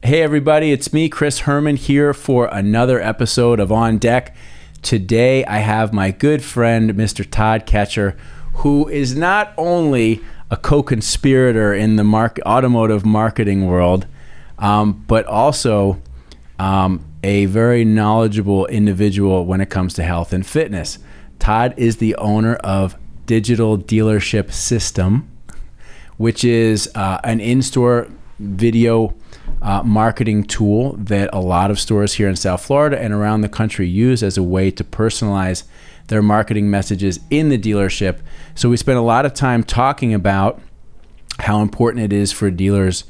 Hey everybody, it's me, Chris Herman, here for another episode of On Deck. Today I have my good friend, Mr. Todd Katcher, who is not only a co-conspirator in the automotive marketing world, but also a very knowledgeable individual when it comes to health and fitness. Todd is the owner of Digital Dealership System, which is an in-store video marketing tool that a lot of stores here in South Florida and around the country use as a way to personalize their marketing messages in the dealership. So we spent a lot of time talking about how important it is for dealers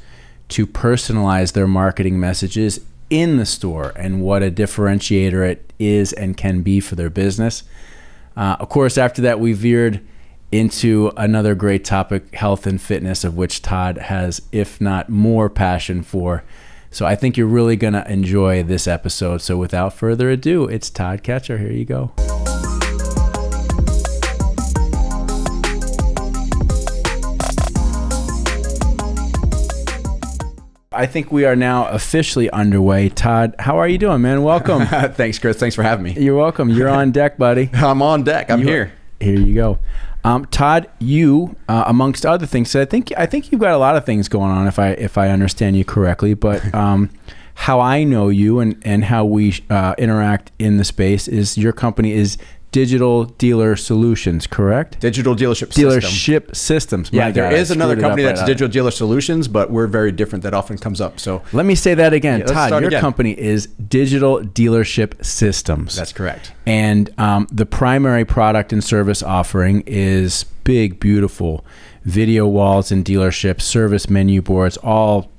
to personalize their marketing messages in the store and what a differentiator it is and can be for their business. Of course, after that, we veered into another great topic, health and fitness, of which Todd has, if not more, passion for. So I think you're really going to enjoy this episode. So without further ado, it's Todd Katcher. Here you go. I think we are now officially underway. Todd, how are you doing, man? Welcome. Thanks, Chris. Thanks for having me. You're welcome. You're on deck, buddy. I'm on deck. I'm here. Here you go. Todd, you, amongst other things, so I think you've got a lot of things going on, if I understand you correctly. But how I know you and how we interact in the space is your company is Digital Dealer Solutions, correct? Digital Dealership Systems. Yeah, there is another company that's Digital Dealer Solutions, but we're very different. That often comes up. So let me say that again. Yeah, Todd, your company is Digital Dealership Systems. That's correct. And the primary product and service offering is big, beautiful video walls in dealerships, service menu boards, all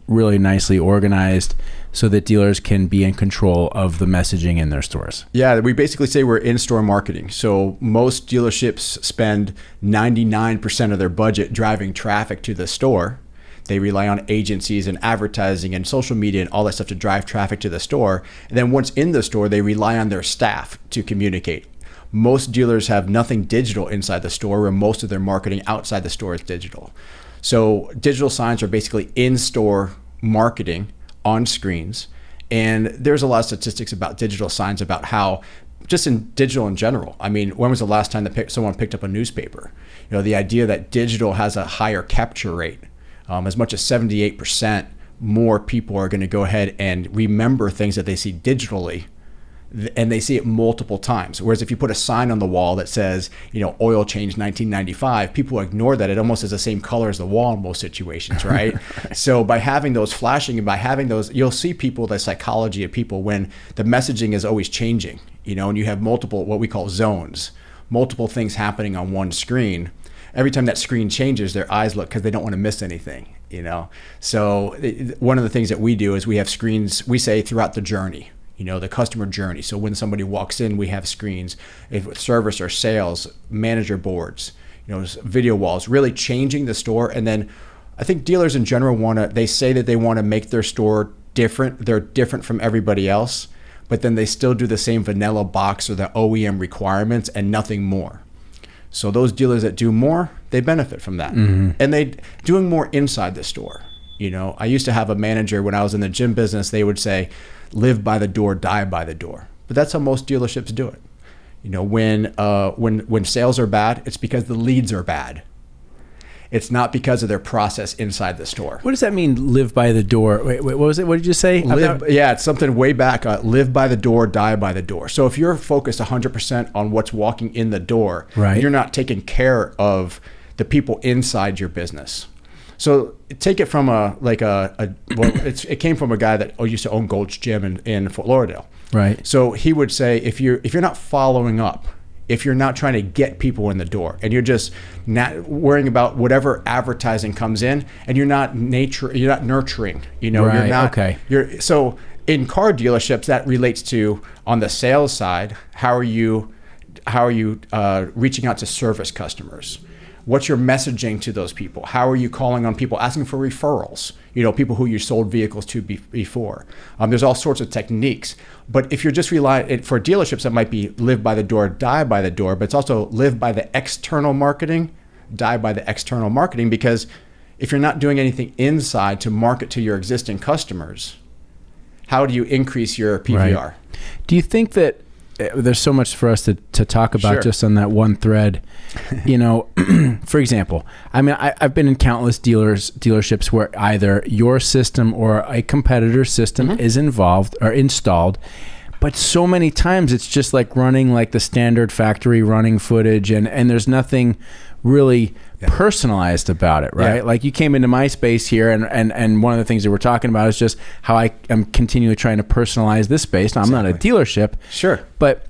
really nicely organized, so that dealers can be in control of the messaging in their stores. Yeah, we basically say we're in-store marketing. So most dealerships spend 99% of their budget driving traffic to the store. They rely on agencies and advertising and social media and all that stuff to drive traffic to the store. And then once in the store, they rely on their staff to communicate. Most dealers have nothing digital inside the store, where most of their marketing outside the store is digital. So digital signs are basically in-store marketing on screens. And there's a lot of statistics about digital signs, about how just in digital in general. I mean, when was the last time that someone picked up a newspaper? The idea that digital has a higher capture rate, as much as 78% more people are going to go ahead and remember things that they see digitally, and they see it multiple times. Whereas if you put a sign on the wall that says, oil change 1995, people ignore that. It almost is the same color as the wall in most situations, right? Right. So by having those flashing and by having those, you'll see people, the psychology of people, when the messaging is always changing, and you have multiple, what we call zones, multiple things happening on one screen. Every time that screen changes, their eyes look, because they don't want to miss anything, So one of the things that we do is we have screens, we say, throughout the journey. The customer journey. So when somebody walks in, we have screens, if service or sales, manager boards, video walls, really changing the store. And then I think dealers in general they say that they want to make their store different. They're different from everybody else, but then they still do the same vanilla box or the OEM requirements and nothing more. So those dealers that do more, they benefit from that. Mm-hmm. And they doing more inside the store. I used to have a manager when I was in the gym business, they would say, live by the door, die by the door. But that's how most dealerships do it. When sales are bad, it's because the leads are bad. It's not because of their process inside the store. What does that mean, live by the door? Wait, what was it? What did you say? It's something way back. Live by the door, die by the door. So if you're focused 100% on what's walking in the door, right, you're not taking care of the people inside your business. So take it from it came from a guy that used to own Gold's Gym in Fort Lauderdale. Right. So he would say, if you're not following up, if you're not trying to get people in the door, and you're just not worrying about whatever advertising comes in, and you're not nurturing, right, you're not. Okay. So in car dealerships, that relates to, on the sales side, how are you reaching out to service customers? What's your messaging to those people? How are you calling on people, asking for referrals? People who you sold vehicles to before. There's all sorts of techniques. But if you're just relying, for dealerships, that might be live by the door, die by the door, but it's also live by the external marketing, die by the external marketing, because if you're not doing anything inside to market to your existing customers, how do you increase your PVR? Right. Do you think that there's so much for us to talk about Sure. just on that one thread? You know, for example, I mean, I've been in countless dealerships where either your system or a competitor's system is involved or installed, but so many times it's just like running like the standard factory running footage, and there's nothing really personalized about it, right? Like you came into my space here, and one of the things that we're talking about is just how I am continually trying to personalize this space. Now, I'm not a dealership, Sure, but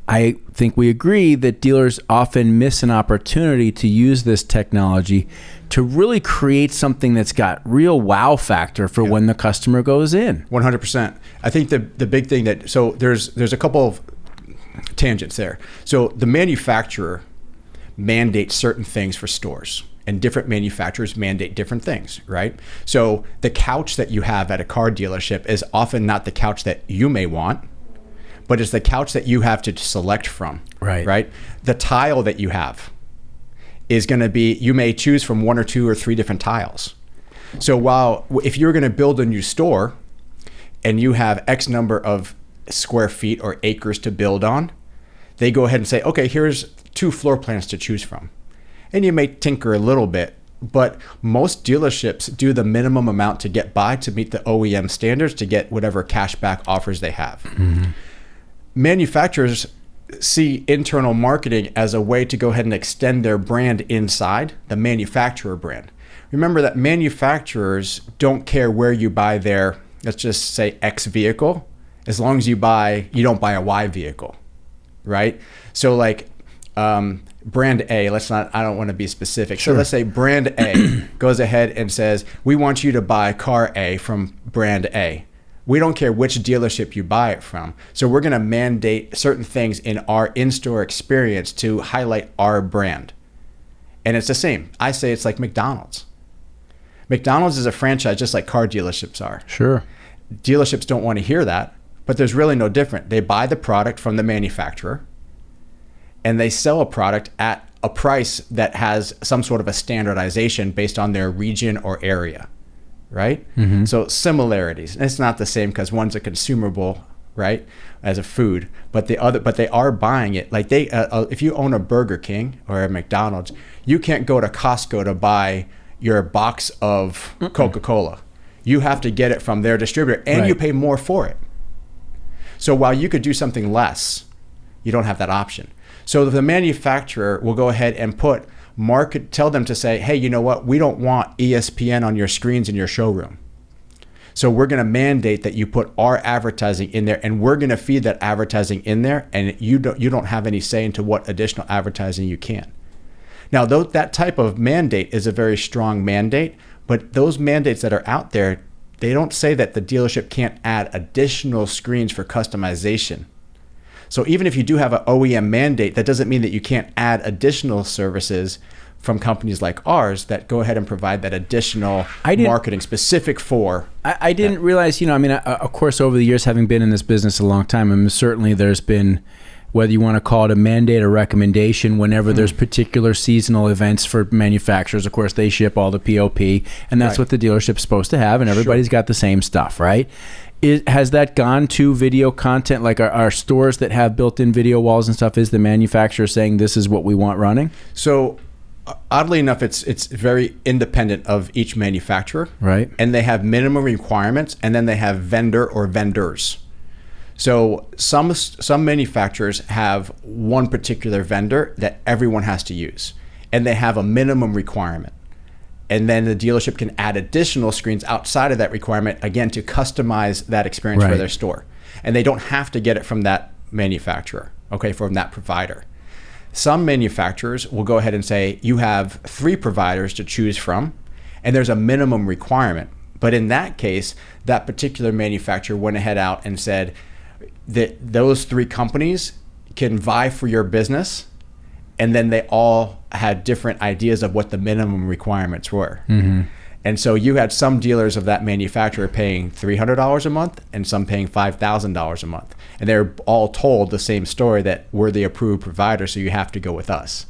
I think we agree that dealers often miss an opportunity to use this technology to really create something that's got real wow factor for when the customer goes in. 100%. I think the big thing that, so there's a couple of tangents there. So the manufacturer mandates certain things for stores, and different manufacturers mandate different things, right? So the couch that you have at a car dealership is often not the couch that you may want, but it's the couch that you have to select from, right? The tile that you have is going to be, you may choose from 1 or 2 or 3 different tiles. So if you're going to build a new store and you have X number of square feet or acres to build on, they go ahead and say, okay, here's 2 floor plans to choose from. And you may tinker a little bit, but most dealerships do the minimum amount to get by to meet the OEM standards to get whatever cashback offers they have. Manufacturers see internal marketing as a way to go ahead and extend their brand inside the manufacturer brand. Remember that manufacturers don't care where you buy their, let's just say, X vehicle, as long as you don't buy a Y vehicle, right? So like brand A, I don't want to be specific. Sure. So let's say brand A goes ahead and says, we want you to buy car A from brand A. We don't care which dealership you buy it from. So we're going to mandate certain things in our in-store experience to highlight our brand. And it's the same. I say it's like McDonald's. McDonald's is a franchise just like car dealerships are. Sure. Dealerships don't want to hear that, but there's really no different. They buy the product from the manufacturer and they sell a product at a price that has some sort of a standardization based on their region or area. Right? So similarities. And it's not the same because one's a consumable, right, as a food, but they are buying it. Like if you own a Burger King or a McDonald's, you can't go to Costco to buy your box of Coca-Cola. You have to get it from their distributor, and you pay more for it. So while you could do something less, you don't have that option. So the manufacturer will go ahead and tell them to say, hey, you know what? We don't want ESPN on your screens in your showroom. So we're going to mandate that you put our advertising in there, and we're going to feed that advertising in there, and you don't have any say into what additional advertising you can. Now, that type of mandate is a very strong mandate, but those mandates that are out there, they don't say that the dealership can't add additional screens for customization. So even if you do have an OEM mandate, that doesn't mean that you can't add additional services from companies like ours that go ahead and provide that additional marketing specific for. I didn't realize, of course, over the years, having been in this business a long time, and certainly there's been, whether you want to call it a mandate or recommendation, whenever there's particular seasonal events for manufacturers, of course, they ship all the POP, and that's what the dealership's supposed to have, and everybody's got the same stuff, right? Has that gone to video content, like our stores that have built-in video walls and stuff? Is the manufacturer saying this is what we want running? So oddly enough, it's very independent of each manufacturer, right? And they have minimum requirements, and then they have vendor or vendors. So some manufacturers have one particular vendor that everyone has to use, and they have a minimum requirement. And then the dealership can add additional screens outside of that requirement, again, to customize that experience for their store. And they don't have to get it from that manufacturer, from that provider. Some manufacturers will go ahead and say, you have 3 providers to choose from, and there's a minimum requirement. But in that case, that particular manufacturer went ahead out and said that those 3 companies can vie for your business, and then they all had different ideas of what the minimum requirements were. And so you had some dealers of that manufacturer paying $300 a month and some paying $5,000 a month. And they're all told the same story, that we're the approved provider, so you have to go with us.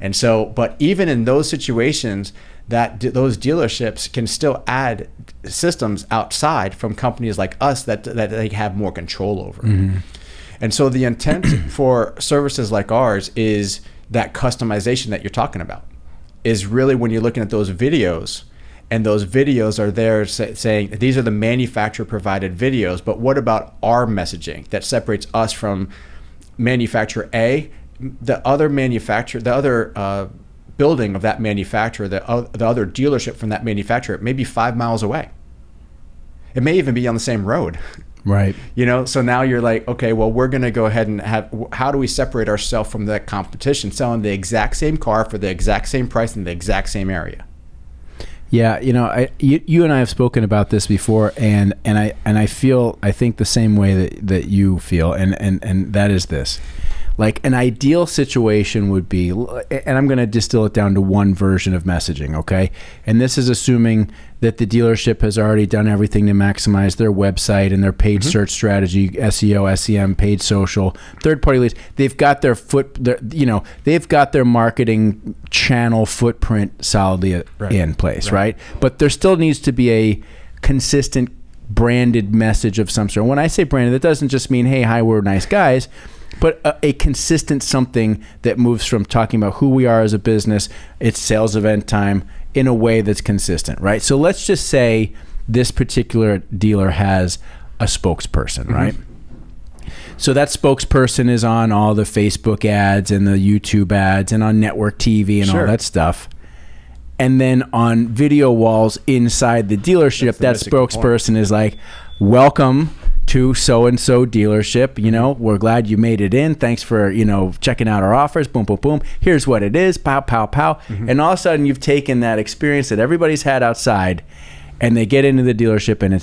And so, but even in those situations, those dealerships can still add systems outside from companies like us that they have more control over. Mm-hmm. And so the intent for services like ours is that customization that you're talking about is really when you're looking at those videos, and those videos are there saying these are the manufacturer provided videos, but what about our messaging that separates us from manufacturer A? The other manufacturer, the other building of that manufacturer, the other dealership from that manufacturer, may be 5 miles away. It may even be on the same road. Right. So now you're like, okay, well, we're going to go ahead and how do we separate ourselves from that competition selling the exact same car for the exact same price in the exact same area? Yeah, you and I have spoken about this before, and I think the same way that you feel, and that is this. Like an ideal situation would be, and I'm going to distill it down to one version of messaging, okay? And this is assuming that the dealership has already done everything to maximize their website and their paid search strategy, SEO, SEM, paid social, third-party leads. They've got they've got their marketing channel footprint solidly in place, right? But there still needs to be a consistent branded message of some sort. When I say branded, that doesn't just mean, hey, hi, we're nice guys, but a consistent something that moves from talking about who we are as a business, it's sales event time, in a way that's consistent, right? So let's just say this particular dealer has a spokesperson, right? So that spokesperson is on all the Facebook ads and the YouTube ads and on network TV and all that stuff. And then on video walls inside the dealership, that spokesperson is like, welcome to so-and-so dealership, we're glad you made it in. Thanks for, checking out our offers. Boom, boom, boom. Here's what it is. Pow, pow, pow. Mm-hmm. And all of a sudden you've taken that experience that everybody's had outside and they get into the dealership and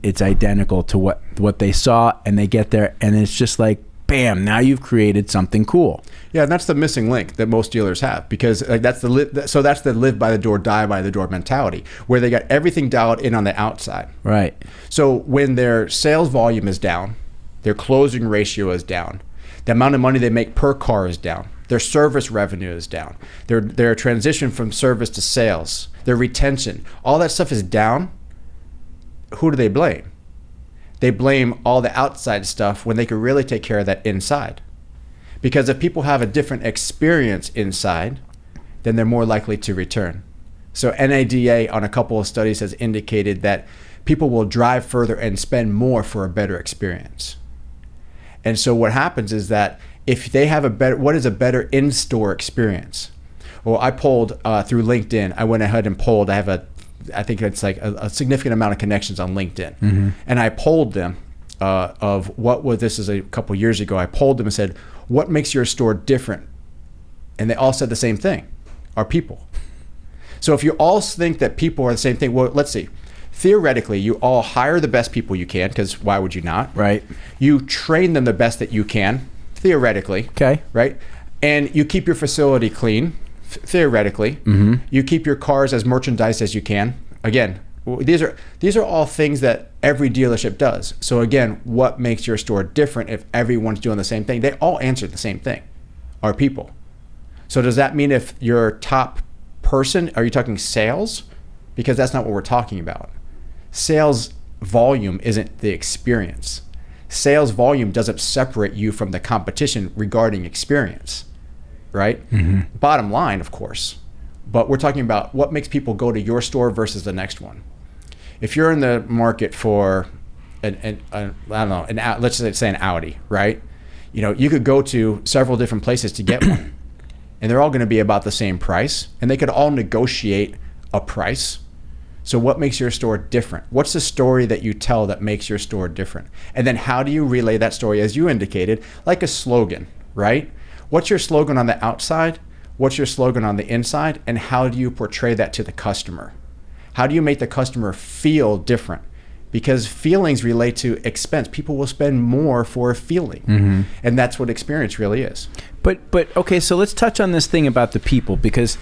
it's identical to what they saw, and they get there and it's just like, bam, now you've created something cool. Yeah, and that's the missing link that most dealers have, because that's the live by the door, die by the door mentality, where they got everything dialed in on the outside. Right. So when their sales volume is down, their closing ratio is down, the amount of money they make per car is down, their service revenue is down, their transition from service to sales, their retention, all that stuff is down. Who do they blame? They blame all the outside stuff when they could really take care of that inside. Because if people have a different experience inside, then they're more likely to return. So NADA on a couple of studies has indicated that people will drive further and spend more for a better experience. And so what happens is that if they have what is a better in-store experience? Well, I polled through LinkedIn. I went ahead and polled. I think it's like a significant amount of connections on LinkedIn. Mm-hmm. And I polled them of this is a couple years ago. I polled them and said, what makes your store different? And they all said the same thing, our people. So if you all think that people are the same thing, well, let's see. Theoretically, you all hire the best people you can, because why would you not? Right. You train them the best that you can, theoretically. Okay. Right. And you keep your facility clean, theoretically. Mm-hmm. You keep your cars as merchandise as you can. Again, these are all things that every dealership does. So again, what makes your store different if everyone's doing the same thing? They all answer the same thing, our people. So does that mean if your top person, are you talking sales? Because that's not what we're talking about. Sales volume isn't the experience. Sales volume doesn't separate you from the competition regarding experience, right? Mm-hmm. Bottom line, of course. But we're talking about what makes people go to your store versus the next one. If you're in the market for let's say an Audi, right? You could go to several different places to get one, and they're all going to be about the same price, and they could all negotiate a price. So what makes your store different? What's the story that you tell that makes your store different? And then how do you relay that story, as you indicated, like a slogan, right? What's your slogan on the outside? What's your slogan on the inside? And how do you portray that to the customer? How do you make the customer feel different? Because feelings relate to expense. People will spend more for a feeling. Mm-hmm. And that's what experience really is. But okay, so let's touch on this thing about the people, because,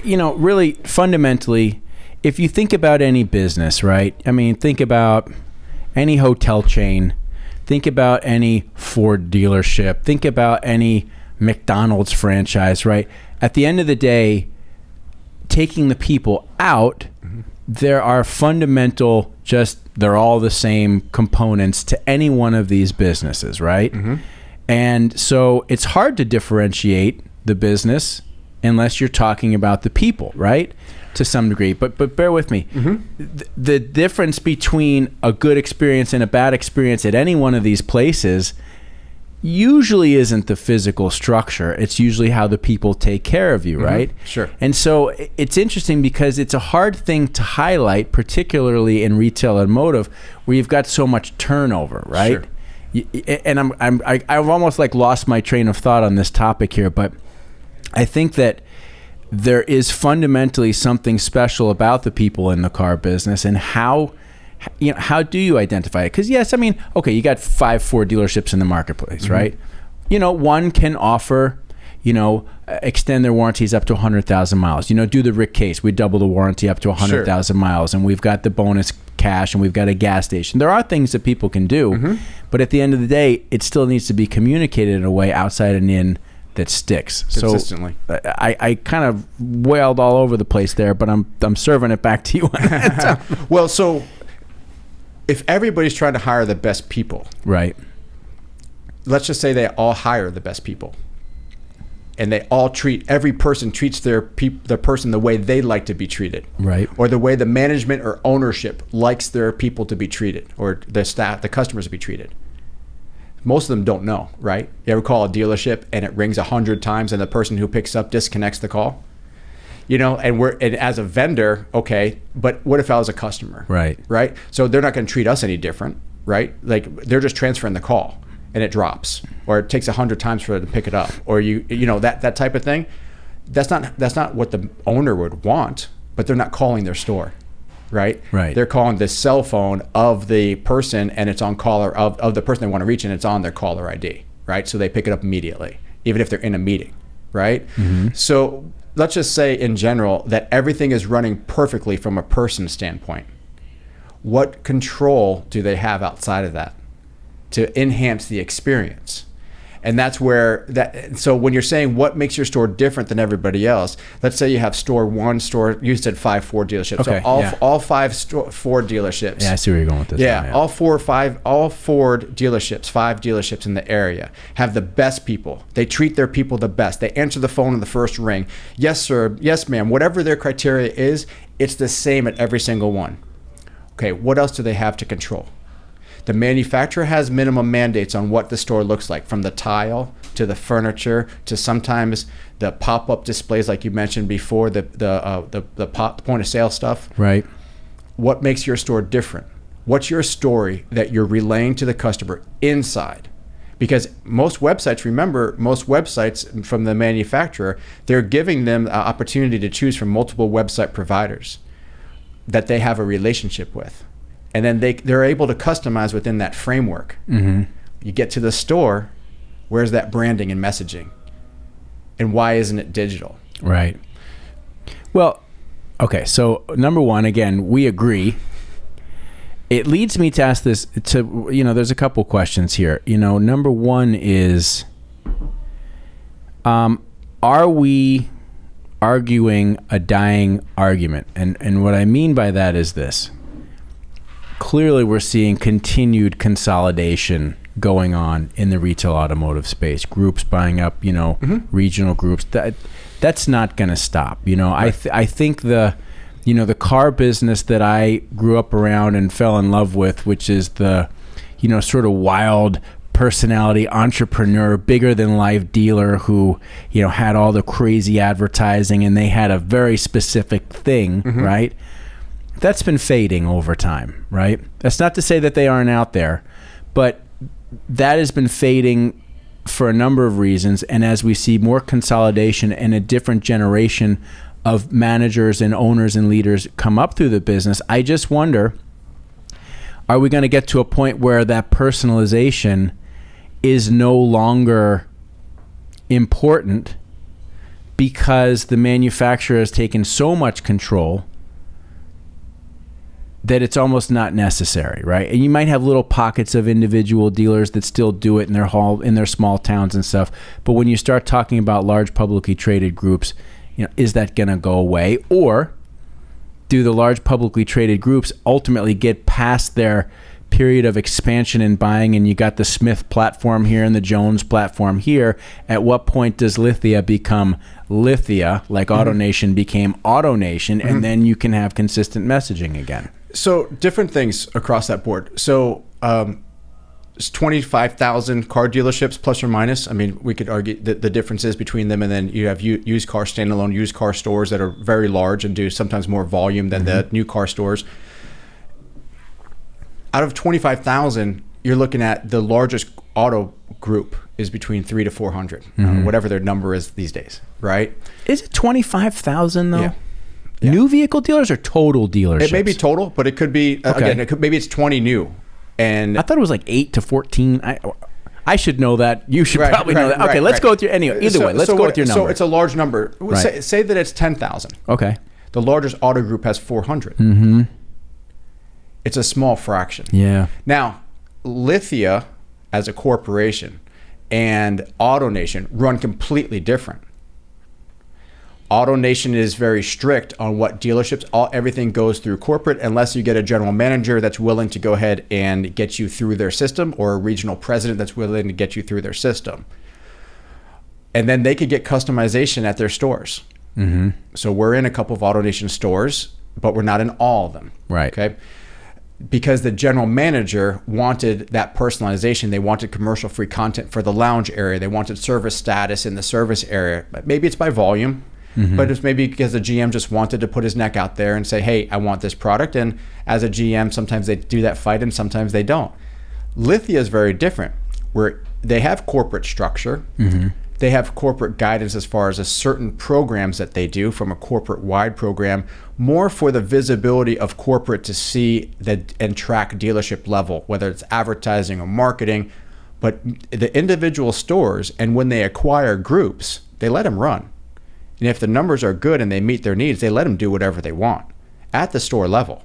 really fundamentally, if you think about any business, right? I mean, think about any hotel chain, think about any Ford dealership, think about any McDonald's franchise, right? At the end of the day, taking the people out, there are fundamental, they're all the same components to any one of these businesses, right? And so it's hard to differentiate the business unless you're talking about the people, right? To some degree, but bear with me. The difference between a good experience and a bad experience at any one of these places usually isn't the physical structure. It's usually how the people take care of you, right? Sure. And so it's interesting because it's a hard thing to highlight, particularly in retail automotive, where you've got so much turnover, right? Sure. And I've almost like lost my train of thought on this topic here, but I think that there is fundamentally something special about the people in the car business, and how do you identify it? Because yes, I mean, okay, you got 5 Ford dealerships in the marketplace, right? One can offer, extend their warranties up to 100,000 miles. Do the Rick case. We double the warranty up to 100,000 miles, and we've got the bonus cash, and we've got a gas station. There are things that people can do, but at the end of the day, it still needs to be communicated in a way outside and in that sticks consistently. So I kind of wailed all over the place there, but I'm serving it back to you. Well, so if everybody's trying to hire the best people, right? Let's just say they all hire the best people, and every person treats their person the way they like to be treated, right? Or the way the management or ownership likes their people to be treated, or the staff, the customers to be treated. Most of them don't know, right? You ever call a dealership and it rings 100 times and the person who picks up disconnects the call? And as a vendor, okay, but what if I was a customer? Right? So they're not going to treat us any different, right? Like they're just transferring the call and it drops, or it takes 100 times for them to pick it up, or that type of thing. That's not what the owner would want, but they're not calling their store. Right? They're calling the cell phone of the person, and it's on caller of the person they want to reach, and it's on their caller ID, right? So they pick it up immediately, even if they're in a meeting, right? So let's just say in general that everything is running perfectly from a person standpoint. What control do they have outside of that to enhance the experience? And that's where so when you're saying what makes your store different than everybody else, let's say you have you said 5 Ford dealerships. Okay, so all 5 Ford dealerships. Yeah, I see where you're going with this. Yeah, all Ford dealerships, 5 dealerships in the area have the best people. They treat their people the best. They answer the phone in the first ring. Yes, sir. Yes, ma'am. Whatever their criteria is, it's the same at every single one. Okay, what else do they have to control? The manufacturer has minimum mandates on what the store looks like, from the tile to the furniture to sometimes the pop-up displays, like you mentioned before, the point of sale stuff. Right. What makes your store different? What's your story that you're relaying to the customer inside? Because most websites from the manufacturer, they're giving them the opportunity to choose from multiple website providers that they have a relationship with. And then they're able to customize within that framework. You get to the store, where's that branding and messaging? And why isn't it digital? Right. Well, okay, so number one, again, we agree. It leads me to ask this, there's a couple questions here. Number one is, are we arguing a dying argument? And what I mean by that is this. Clearly, we're seeing continued consolidation going on in the retail automotive space. Groups buying up, regional groups. That's not going to stop. Right. I think the car business that I grew up around and fell in love with, which is the, sort of wild personality entrepreneur, bigger than life dealer who, had all the crazy advertising, and they had a very specific thing, right? That's been fading over time, right? That's not to say that they aren't out there, but that has been fading for a number of reasons. And as we see more consolidation and a different generation of managers and owners and leaders come up through the business, I just wonder, are we going to get to a point where that personalization is no longer important because the manufacturer has taken so much control that it's almost not necessary, right? And you might have little pockets of individual dealers that still do it in their small towns and stuff. But when you start talking about large publicly traded groups, is that going to go away? Or do the large publicly traded groups ultimately get past their period of expansion and buying, and you got the Smith platform here and the Jones platform here? At what point does Lithia become Lithia, like AutoNation became AutoNation, and then you can have consistent messaging again? So different things across that board. So it's 25,000 car dealerships plus or minus. I mean, we could argue the differences between them, and then you have used car standalone used car stores that are very large and do sometimes more volume than the new car stores. Out of 25,000, you're looking at the largest auto group is between 300 to 400, whatever their number is these days, right? Is it 25,000 though? Yeah. New vehicle dealers or total dealerships? It may be total, but it could be, again, maybe it's 20 new. And I thought it was like 8 to 14. I should know that. You should probably know that. Okay, let's go with your, anyway, either way, let's go with your number. So it's a large number. Say that it's 10,000. Okay. The largest auto group has 400. It's a small fraction. Yeah. Now, Lithia as a corporation and AutoNation run completely different. AutoNation is very strict on what dealerships, everything goes through corporate unless you get a general manager that's willing to go ahead and get you through their system, or a regional president that's willing to get you through their system. And then they could get customization at their stores. So we're in a couple of AutoNation stores, but we're not in all of them. Right. Okay. Because the general manager wanted that personalization. They wanted commercial free content for the lounge area. They wanted service status in the service area. Maybe it's by volume. But it's maybe because the GM just wanted to put his neck out there and say, hey, I want this product. And as a GM, sometimes they do that fight and sometimes they don't. Lithia is very different, where they have corporate structure. They have corporate guidance as far as a certain programs that they do from a corporate wide program, more for the visibility of corporate to see that and track dealership level, whether it's advertising or marketing. But the individual stores, and when they acquire groups, they let them run. And if the numbers are good and they meet their needs, they let them do whatever they want at the store level.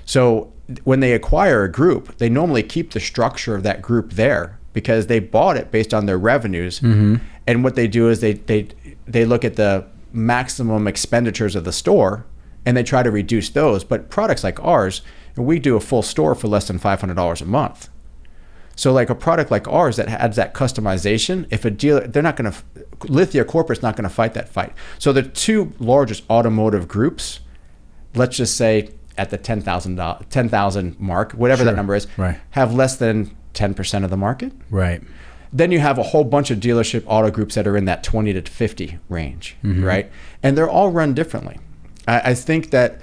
So when they acquire a group, they normally keep the structure of that group there because they bought it based on their revenues. And what they do is they look at the maximum expenditures of the store and they try to reduce those. But products like ours, we do a full store for less than $500 a month. So like a product like ours that adds that customization, if a dealer, they're not going to, Lithia Corporate's not going to fight that fight. So the two largest automotive groups, let's just say at the 10,000 mark, whatever that number is, have less than 10% of the market. Right. Then you have a whole bunch of dealership auto groups that are in that 20 to 50 range, right? And they're all run differently. I think that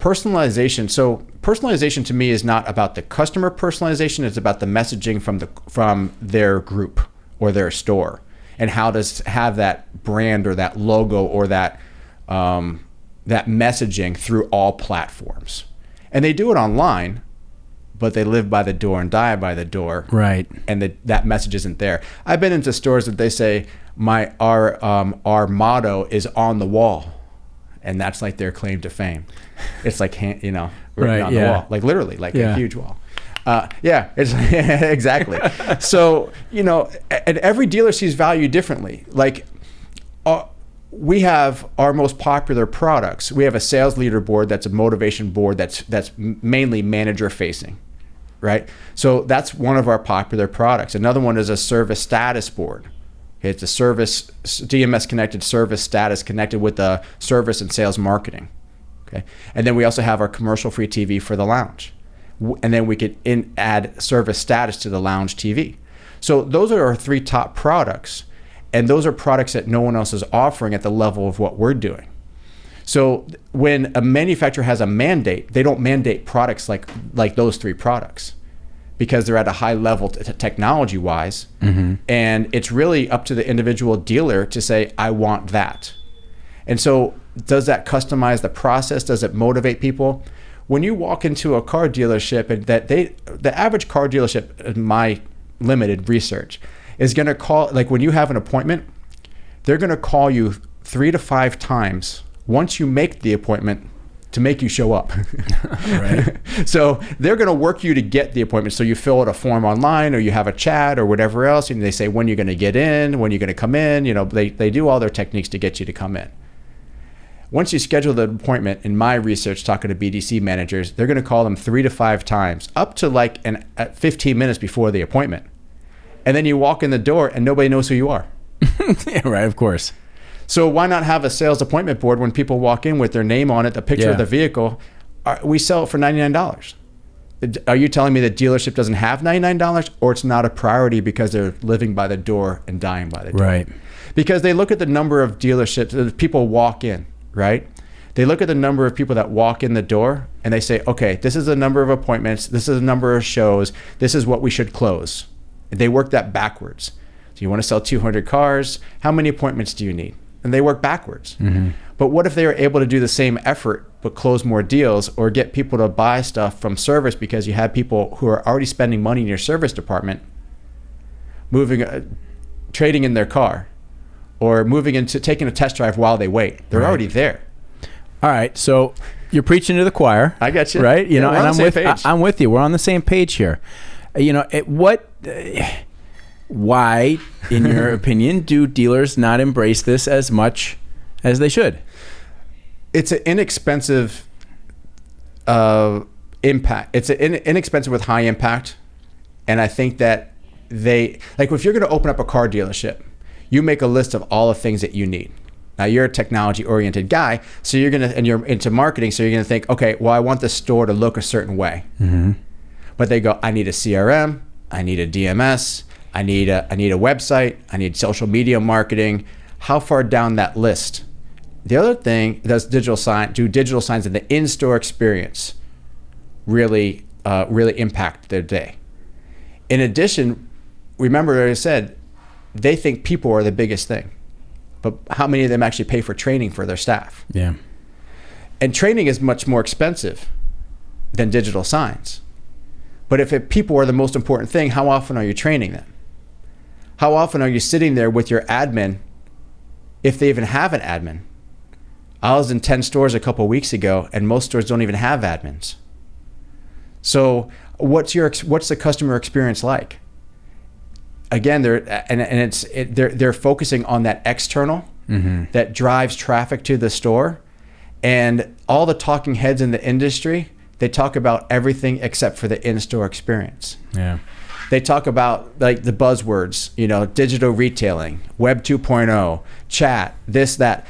personalization, so personalization to me is not about the customer personalization, it's about the messaging from their group or their store, and how to have that brand or that logo or that messaging through all platforms. And they do it online, but they live by the door and die by the door. Right. And that message isn't there. I've been into stores that they say our motto is on the wall. And that's like their claim to fame. It's like, written on the wall, like literally, like a huge wall. It's exactly. So, and every dealer sees value differently. Like we have our most popular products. We have a sales leaderboard that's a motivation board that's mainly manager facing, right? So that's one of our popular products. Another one is a service status board. It's a service, DMS connected service status connected with the service and sales marketing. Okay. And then we also have our commercial free TV for the lounge. And then we could add service status to the lounge TV. So those are our three top products. And those are products that no one else is offering at the level of what we're doing. So when a manufacturer has a mandate, they don't mandate products like those three products, because they're at a high level technology-wise. And it's really up to the individual dealer to say, I want that. And so does that customize the process? Does it motivate people? When you walk into a car dealership, and the average car dealership, in my limited research, is going to call, like when you have an appointment, they're going to call you 3 to 5 times once you make the appointment to make you show up. Right. So they're going to work you to get the appointment. So you fill out a form online, or you have a chat or whatever else, and they say when you're going to get in, when you're going to come in. They do all their techniques to get you to come in. Once you schedule the appointment, in my research, talking to BDC managers, they're going to call them 3 to 5 times, up to like 15 minutes before the appointment. And then you walk in the door and nobody knows who you are. Yeah, right, of course. So why not have a sales appointment board when people walk in with their name on it, the picture of the vehicle? We sell it for $99. Are you telling me the dealership doesn't have $99, or it's not a priority because they're living by the door and dying by the door? Right. Because they look at the number of dealerships, people walk in, right? They look at the number of people that walk in the door and they say, okay, this is the number of appointments, this is the number of shows, this is what we should close. They work that backwards. So you want to sell 200 cars, how many appointments do you need? And they work backwards. Mm-hmm. But what if they were able to do the same effort but close more deals, or get people to buy stuff from service because you have people who are already spending money in your service department trading in their car or moving into taking a test drive while they wait. They're already there. All right, so you're preaching to the choir. I got you. Right? You know, and I'm with you. We're on the same page here. You know, why, in your opinion, do dealers not embrace this as much as they should? It's an inexpensive impact. It's inexpensive with high impact. And I think that if you're going to open up a car dealership, you make a list of all the things that you need. Now, you're a technology-oriented guy, so and you're into marketing, so you're going to think, okay, well, I want the store to look a certain way. Mm-hmm. But they go, I need a CRM, I need a DMS, I need a website, I need social media marketing. How far down that list? The other thing does digital signs in the in-store experience really impact their day. In addition, remember I said, they think people are the biggest thing. But how many of them actually pay for training for their staff? Yeah. And training is much more expensive than digital signs. But if people are the most important thing, how often are you training them? How often are you sitting there with your admin, if they even have an admin? I was in 10 stores a couple of weeks ago, and most stores don't even have admins. So what's the customer experience like? Again, they're focusing on that external that drives traffic to the store, and all the talking heads in the industry, they talk about everything except for the in-store experience. Yeah. They talk about like the buzzwords, digital retailing, Web 2.0, chat, this, that.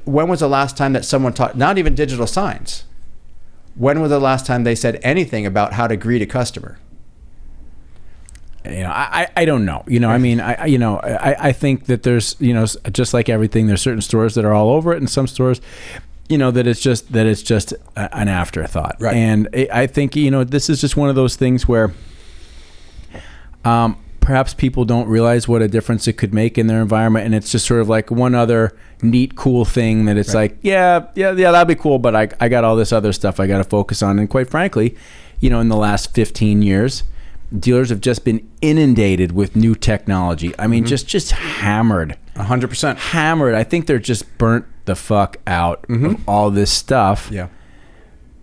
When was the last time that someone talked, not even digital signs, when was the last time they said anything about how to greet a customer? I don't know. I mean, I think that there's, just like everything, there's certain stores that are all over it, and some stores, that it's just an afterthought. Right. And I think, this is just one of those things where perhaps people don't realize what a difference it could make in their environment, and it's just sort of like one other neat, cool thing that it's like, yeah, that'd be cool, but I got all this other stuff I got to focus on. And quite frankly, in the last 15 years, dealers have just been inundated with new technology. I mean, just hammered. 100%. Hammered. I think they're just burnt the fuck out of all this stuff. Yeah.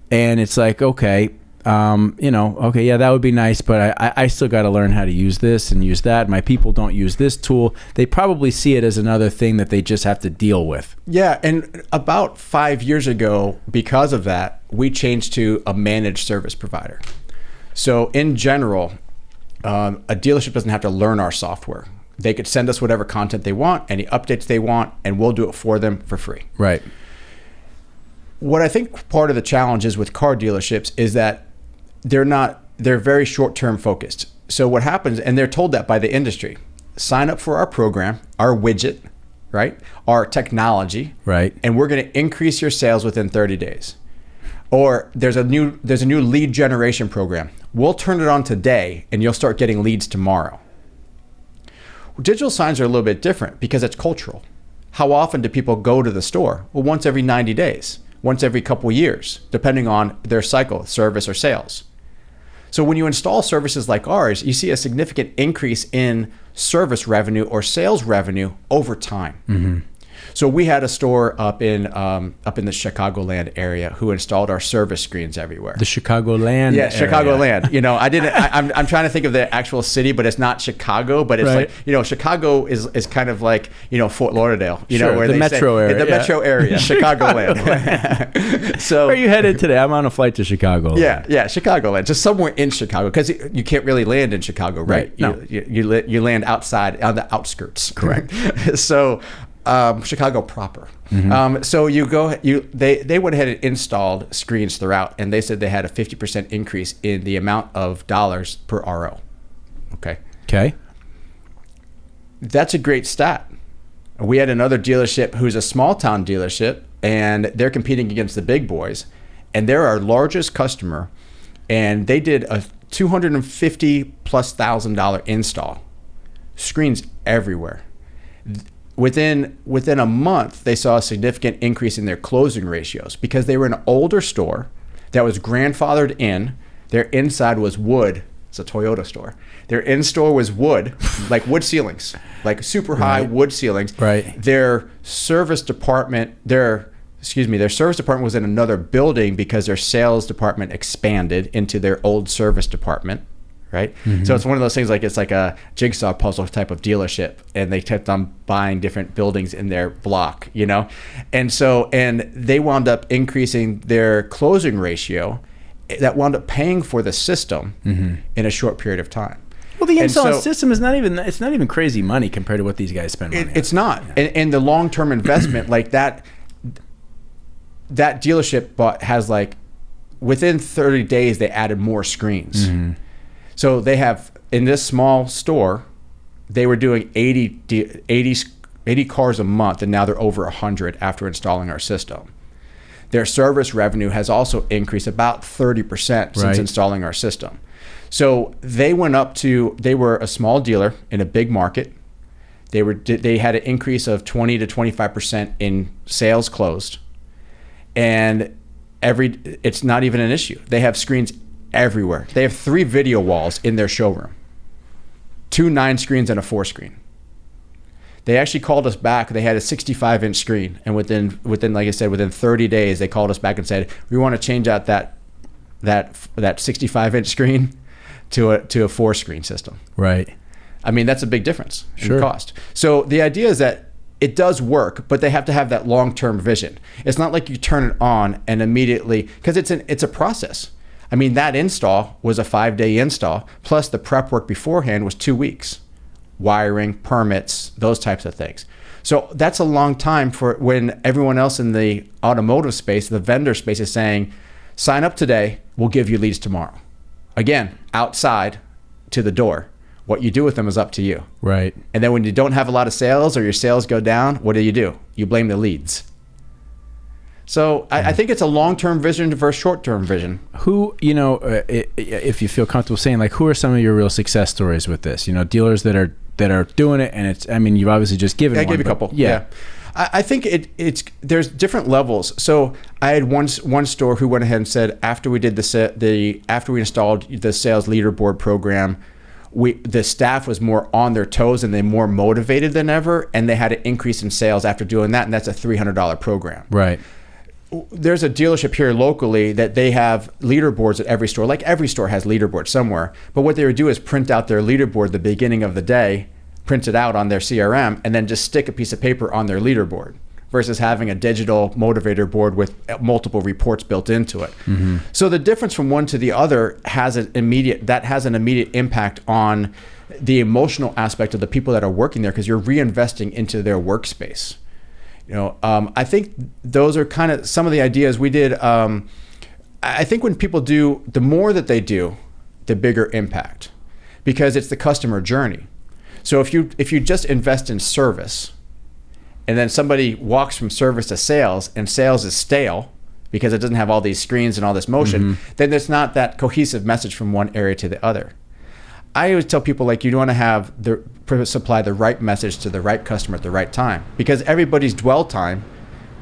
And it's like, okay, that would be nice, but I still got to learn how to use this and use that. My people don't use this tool. They probably see it as another thing that they just have to deal with. Yeah, and about 5 years ago, because of that, we changed to a managed service provider. So in general, a dealership doesn't have to learn our software. They could send us whatever content they want, any updates they want, and we'll do it for them for free. Right. What I think part of the challenge is with car dealerships is that they're very short-term focused. So what happens, and they're told that by the industry, sign up for our program, our widget, right? Our technology, right? And we're going to increase your sales within 30 days. Or there's a new lead generation program. We'll turn it on today and you'll start getting leads tomorrow. Digital signs are a little bit different because it's cultural. How often do people go to the store? Well, once every 90 days, once every couple years, depending on their cycle, service or sales. So when you install services like ours, you see a significant increase in service revenue or sales revenue over time. Mm-hmm. So we had a store up in the Chicagoland area who installed our service screens everywhere. The Chicagoland. Yeah, area. Chicagoland. You know, I'm trying to think of the actual city, but it's not Chicago, but it's Right. like, you know, Chicago is kind of like, you know, Fort Lauderdale, you Sure, know, where the they metro say, area, the yeah. metro area, Chicagoland. So Where are you headed today? I'm on a flight to Chicago. yeah, Chicagoland, just somewhere in Chicago, because you can't really land in Chicago, right? Right. No. You land outside on the outskirts. Correct. So Chicago proper. Mm-hmm. So they went ahead and installed screens throughout, and they said they had a 50% increase in the amount of dollars per RO. Okay. That's a great stat. We had another dealership who's a small town dealership, and they're competing against the big boys, and they're our largest customer, and they did a $250,000+ install, screens everywhere. Within a month, they saw a significant increase in their closing ratios because they were an older store that was grandfathered in. Their inside was wood. It's a Toyota store. Their in-store was wood, like wood ceilings, like super high wood ceilings. Right. Their service department was in another building because their sales department expanded into their old service department. Right. Mm-hmm. So it's one of those things, like it's like a jigsaw puzzle type of dealership, and they kept on buying different buildings in their block, you know? And they wound up increasing their closing ratio that wound up paying for the system in a short period of time. Well, the install system is not even crazy money compared to what these guys spend money on. It's not. And the long-term investment, like that dealership has, like, within 30 days, they added more screens. Mm-hmm. So they have, in this small store, they were doing 80 cars a month, and now they're over 100 after installing our system. Their service revenue has also increased about 30% since installing our system. So they were a small dealer in a big market. They had an increase of 20 to 25% in sales closed. And it's not even an issue. They have screens everywhere. They have 3 video walls in their showroom, 2 9 screens and a 4 screen. They actually called us back. They had a 65-inch screen, and within, like I said, within 30 days, they called us back and said, we want to change out that 65-inch screen to a 4 screen system. Right. I mean, that's a big difference in cost. So the idea is that it does work, but they have to have that long-term vision. It's not like you turn it on and immediately, because it's a process. I mean, that install was a 5-day install, plus the prep work beforehand was 2 weeks. Wiring, permits, those types of things. So that's a long time for when everyone else in the automotive space, the vendor space, is saying, sign up today, we'll give you leads tomorrow. Again, outside to the door. What you do with them is up to you. Right. And then when you don't have a lot of sales or your sales go down, what do? You blame the leads. So I think it's a long-term vision versus short-term vision. Who, if you feel comfortable saying, like, who are some of your real success stories with this? You know, dealers that are doing it, and you've obviously just given one. I gave you a couple. Yeah. I think there's different levels. So I had one store who went ahead and said, after we did after we installed the sales leaderboard program, the staff was more on their toes and they more motivated than ever, and they had an increase in sales after doing that, and that's a $300 program. Right. There's a dealership here locally that they have leaderboards at every store. Like, every store has leaderboards somewhere. But what they would do is print out their leaderboard the beginning of the day, print it out on their CRM, and then just stick a piece of paper on their leaderboard versus having a digital motivator board with multiple reports built into it. Mm-hmm. So the difference from one to the other has an immediate impact on the emotional aspect of the people that are working there, because you're reinvesting into their workspace. I think those are kind of some of the ideas we did. I think when people do, the more that they do, the bigger impact, because it's the customer journey. So if you just invest in service, and then somebody walks from service to sales, and sales is stale because it doesn't have all these screens and all this motion, then there's not that cohesive message from one area to the other. I always tell people, like, you want to supply the right message to the right customer at the right time, because everybody's dwell time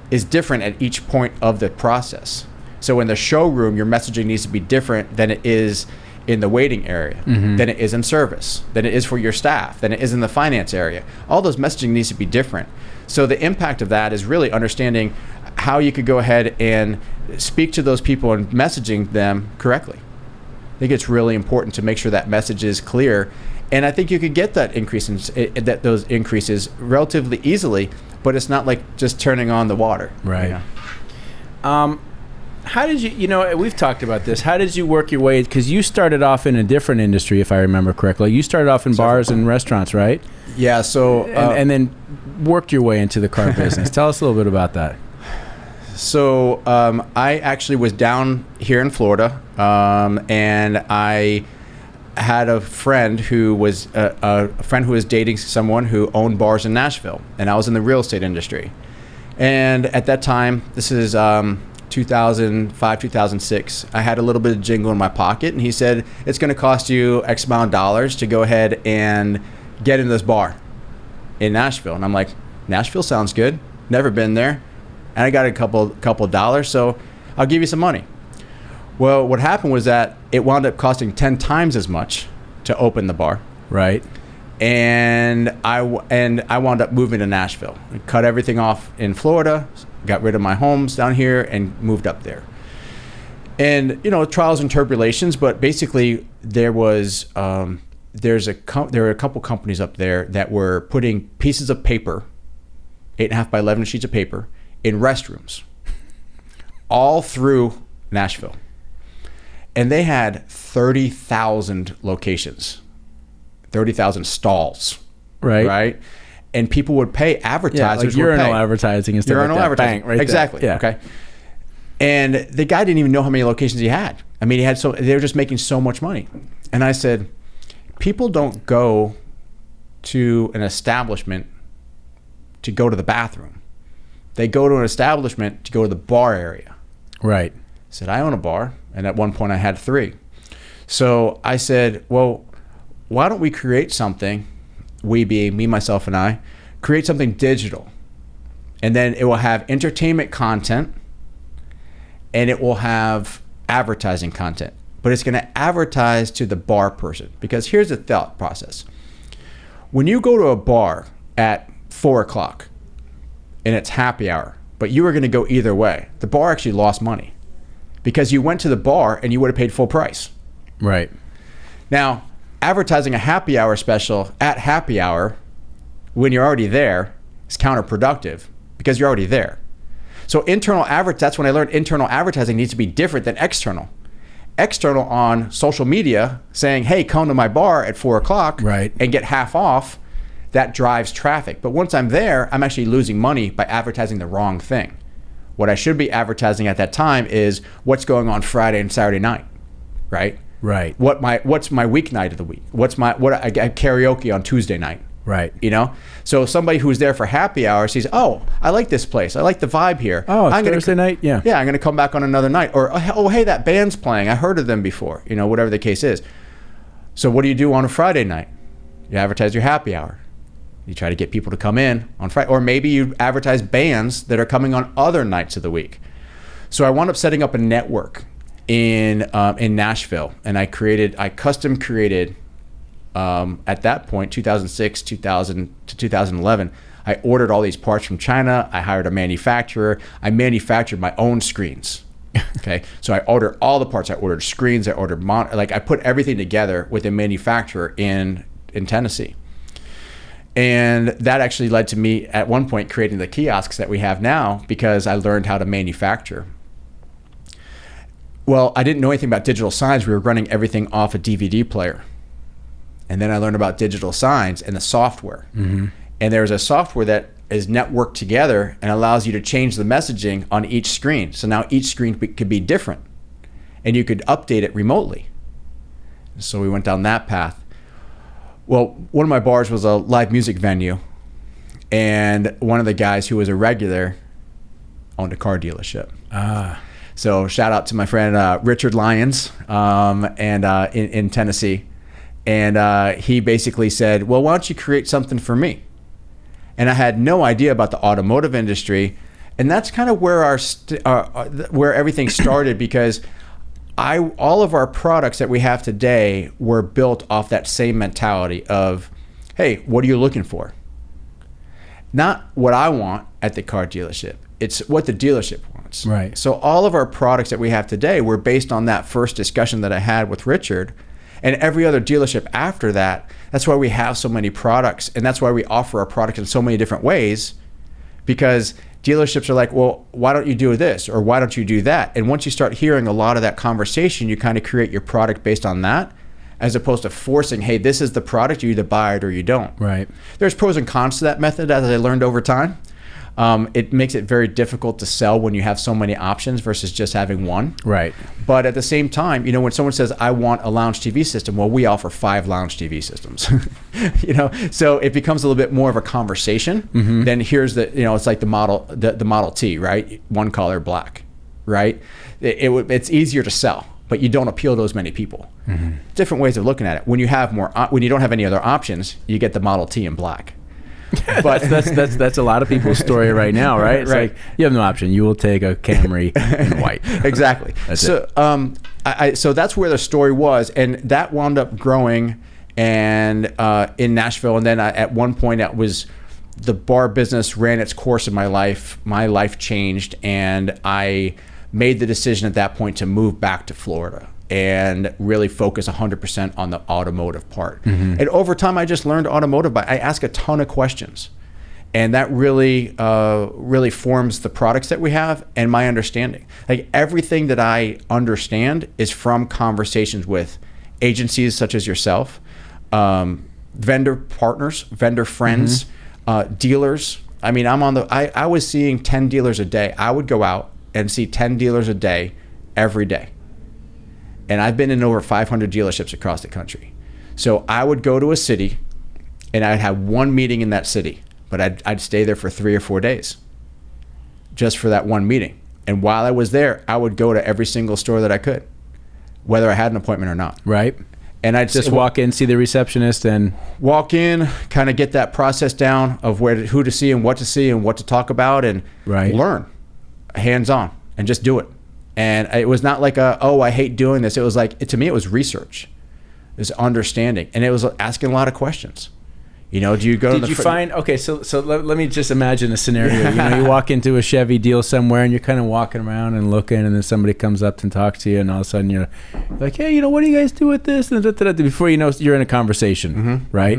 is different at each point of the process. So in the showroom, your messaging needs to be different than it is in the waiting area, than it is in service, than it is for your staff, than it is in the finance area. All those messaging needs to be different. So the impact of that is really understanding how you could go ahead and speak to those people and messaging them correctly. I think it's really important to make sure that message is clear. And I think you could get that increase those increases relatively easily, but it's not like just turning on the water. Right. You know? How did you, we've talked about this. How did you work your way? Because you started off in a different industry, if I remember correctly. You started off in bars and restaurants, right? Yeah. So and then worked your way into the car business. Tell us a little bit about that. So I actually was down here in Florida, and I had a friend who was dating someone who owned bars in Nashville, and I was in the real estate industry. And at that time, this is 2005, 2006, I had a little bit of jingle in my pocket, and he said, it's going to cost you X amount of dollars to go ahead and get in this bar in Nashville. And I'm like, Nashville sounds good. Never been there. And I got a couple dollars, so I'll give you some money. Well, what happened was that it wound up costing 10 times as much to open the bar. Right. And I wound up moving to Nashville. I cut everything off in Florida, got rid of my homes down here, and moved up there. And trials and tribulations, but basically there was there were a couple companies up there that were putting pieces of paper, 8.5 by 11 sheets of paper, in restrooms, all through Nashville. And they had 30,000 locations, 30,000 stalls. Right. And people would pay, advertisers would pay. Urinal advertising and stuff urinal like that. Advertising. Bang, right exactly. there. Yeah. Okay. And the guy didn't even know how many locations he had. I mean, they were just making so much money. And I said, people don't go to an establishment to go to the bathroom. They go to an establishment to go to the bar area. Right. I said, I own a bar. And at one point I had 3. So I said, well, why don't we create something, we being me, myself, and I, create something digital. And then it will have entertainment content and it will have advertising content. But it's going to advertise to the bar person. Because here's the thought process. When you go to a bar at 4 o'clock and it's happy hour, but you were going to go either way, the bar actually lost money. Because you went to the bar and you would have paid full price. Right. Now, advertising a happy hour special at happy hour when you're already there is counterproductive because you're already there. So that's when I learned internal advertising needs to be different than external. External on social media saying, hey, come to my bar at 4 o'clock right. and get half off, that drives traffic. But once I'm there, I'm actually losing money by advertising the wrong thing. What I should be advertising at that time is what's going on Friday and Saturday night, right? Right. What's my weeknight of the week? What I karaoke on Tuesday night, right? So somebody who's there for happy hour sees, oh, I like this place, I like the vibe here. Oh, it's Thursday night, yeah. Yeah, I'm gonna come back on another night, or oh, hey, that band's playing. I heard of them before, whatever the case is. So what do you do on a Friday night? You advertise your happy hour. You try to get people to come in on Friday, or maybe you advertise bands that are coming on other nights of the week. So I wound up setting up a network in Nashville, and I custom created at that point, 2006, 2000 to 2011. I ordered all these parts from China. I hired a manufacturer. I manufactured my own screens. Okay, so I ordered all the parts. I ordered screens. I ordered I put everything together with a manufacturer in Tennessee. And that actually led to me at one point creating the kiosks that we have now because I learned how to manufacture. Well, I didn't know anything about digital signs. We were running everything off a DVD player. And then I learned about digital signs and the software. Mm-hmm. And there's a software that is networked together and allows you to change the messaging on each screen. So now each screen could be different. And you could update it remotely. So we went down that path. Well, one of my bars was a live music venue, and one of the guys who was a regular owned a car dealership. So shout out to my friend Richard Lyons in Tennessee. And he basically said, well, why don't you create something for me? And I had no idea about the automotive industry. And that's kind of where where everything started, because all of our products that we have today were built off that same mentality of, hey, what are you looking for? not what I want at the car dealership. It's what the dealership wants. Right. So all of our products that we have today were based on that first discussion that I had with Richard, and every other dealership after that. That's why we have so many products, and that's why we offer our products in so many different ways, because dealerships are like, well, why don't you do this, or why don't you do that? And once you start hearing a lot of that conversation, you kind of create your product based on that, as opposed to forcing, hey, this is the product, you either buy it or you don't. Right. There's pros and cons to that method, as I learned over time. It makes it very difficult to sell when you have so many options versus just having one. Right. But at the same time, when someone says, I want a lounge TV system, well, we offer 5 lounge TV systems. So it becomes a little bit more of a conversation. Then here's it's like the Model T, right? One color, black, right? It's easier to sell, but you don't appeal to as many people. Different ways of looking at it. When you have when you don't have any other options, you get the Model T in black. But that's a lot of people's story right now, right? It's Right. like you have no option. You will take a Camry in white. Exactly. So that's where the story was, and that wound up growing and in Nashville. And then at one point, the bar business ran its course in my life. My life changed, and I made the decision at that point to move back to Florida and really focus 100% on the automotive part. And over time, I just learned automotive. I ask a ton of questions, and that really forms the products that we have and my understanding. Like everything that I understand is from conversations with agencies such as yourself, vendor partners, vendor friends, dealers. I mean, I was seeing 10 dealers a day. I would go out and see 10 dealers a day every day. And I've been in over 500 dealerships across the country. So I would go to a city and I'd have one meeting in that city, but I'd stay there for 3 or 4 days just for that one meeting. And while I was there, I would go to every single store that I could, whether I had an appointment or not. Right. And I'd just walk in, see the receptionist, and walk in, kind of get that process down of who to see and what to talk about, and learn hands-on and just do it. And it was not like I hate doing this. It was like, to me, it was research. It was understanding. And it was asking a lot of questions. Do you go to the... Did you find... Okay, so let me just imagine a scenario. You walk into a Chevy deal somewhere, and you're kind of walking around and looking, and then somebody comes up and talks to you, and all of a sudden you're like, hey, what do you guys do with this? And before you know, you're in a conversation, right?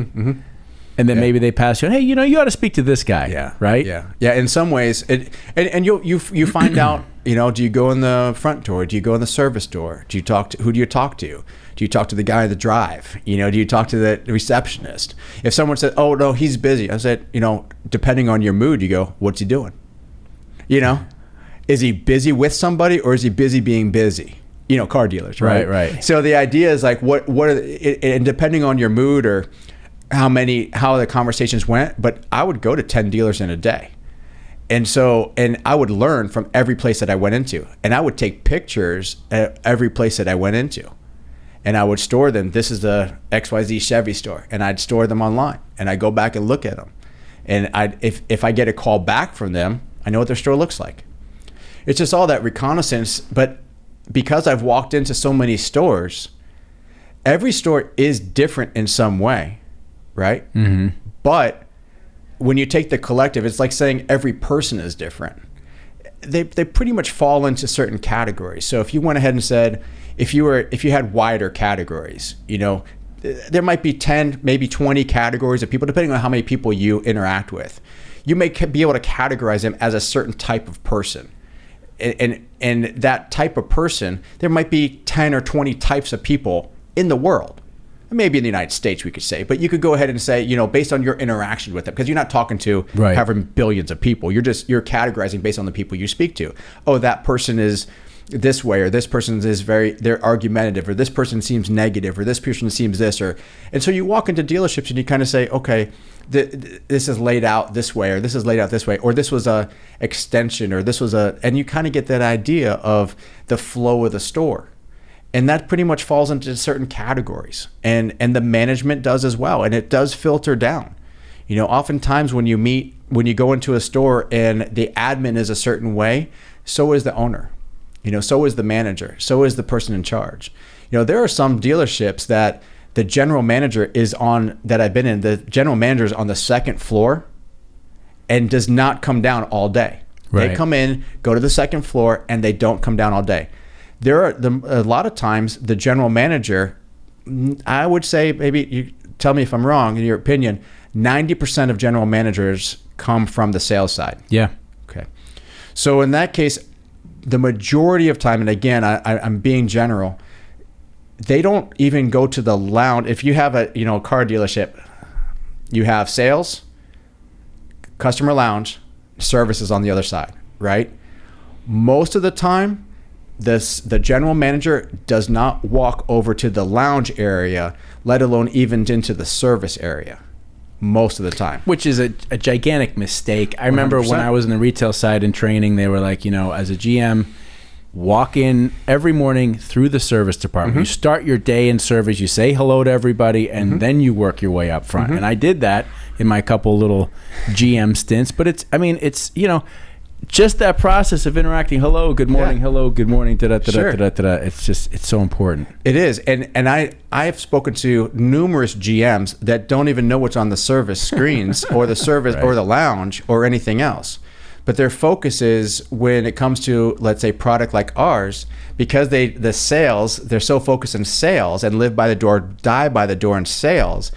And then maybe they pass you, hey, you ought to speak to this guy, right? Yeah, in some ways. And you find out, do you go in the front door? Do you go in the service door? Who do you talk to? Do you talk to the guy at the drive? Do you talk to the receptionist? If someone said, oh, no, he's busy. I said, depending on your mood, you go, what's he doing? Is he busy with somebody, or is he busy being busy? Car dealers, right? Right. So the idea is like, what are, and depending on your mood or how the conversations went, but I would go to 10 dealers in a day. And I would learn from every place that I went into, and I would take pictures at every place that I went into, and I would store them. This is the XYZ Chevy store, and I'd store them online, and I go back and look at them. And if I get a call back from them, I know what their store looks like. It's just all that reconnaissance. But because I've walked into so many stores, every store is different in some way. Right? But when you take the collective, it's like saying every person is different. They pretty much fall into certain categories. So if you went ahead and said, if you had wider categories, there might be 10, maybe 20 categories of people, depending on how many people you interact with. You may be able to categorize them as a certain type of person. And that type of person, there might be 10 or 20 types of people in the world. Maybe in the United States, we could say, but you could go ahead and say, based on your interaction with them, because you're not talking to however billions of people. You're categorizing based on the people you speak to. Oh, that person is this way, or this person is they're argumentative, or this person seems negative, or this person seems this, and so you walk into dealerships and you kind of say, okay, this is laid out this way, or this is laid out this way, or this was a extension, or this was and you kind of get that idea of the flow of the store. And that pretty much falls into certain categories, and the management does as well, and it does filter down. Oftentimes when you go into a store and the admin is a certain way, so is the owner, so is the manager, so is the person in charge. There are some dealerships that the general manager is on, that I've been in, the general manager is on the second floor, and does not come down all day. Right. They come in, go to the second floor, and they don't come down all day. A lot of times the general manager, I would say, maybe you tell me if I'm wrong in your opinion, 90% of general managers come from the sales side. Yeah. Okay. So in that case, the majority of time, and again, I'm being general, they don't even go to the lounge. If you have a car dealership, you have sales, customer lounge, services on the other side, right? Most of the time, the general manager does not walk over to the lounge area, let alone even into the service area. Most of the time, which is a gigantic mistake. I remember 100%. When I was in the retail side in training, they were like, as a GM, walk in every morning through the service department. You start your day in service, you say hello to everybody, and then you work your way up front. And I did that in my couple little GM stints, but it's just that process of interacting. Hello, good morning. Yeah. Hello, good morning. It's so important. It is, and I've spoken to numerous GMs that don't even know what's on the service screens or the service right. or the lounge or anything else. But their focus is when it comes to, let's say, product like ours, because they're so focused on sales and live by the door, die by the door in sales.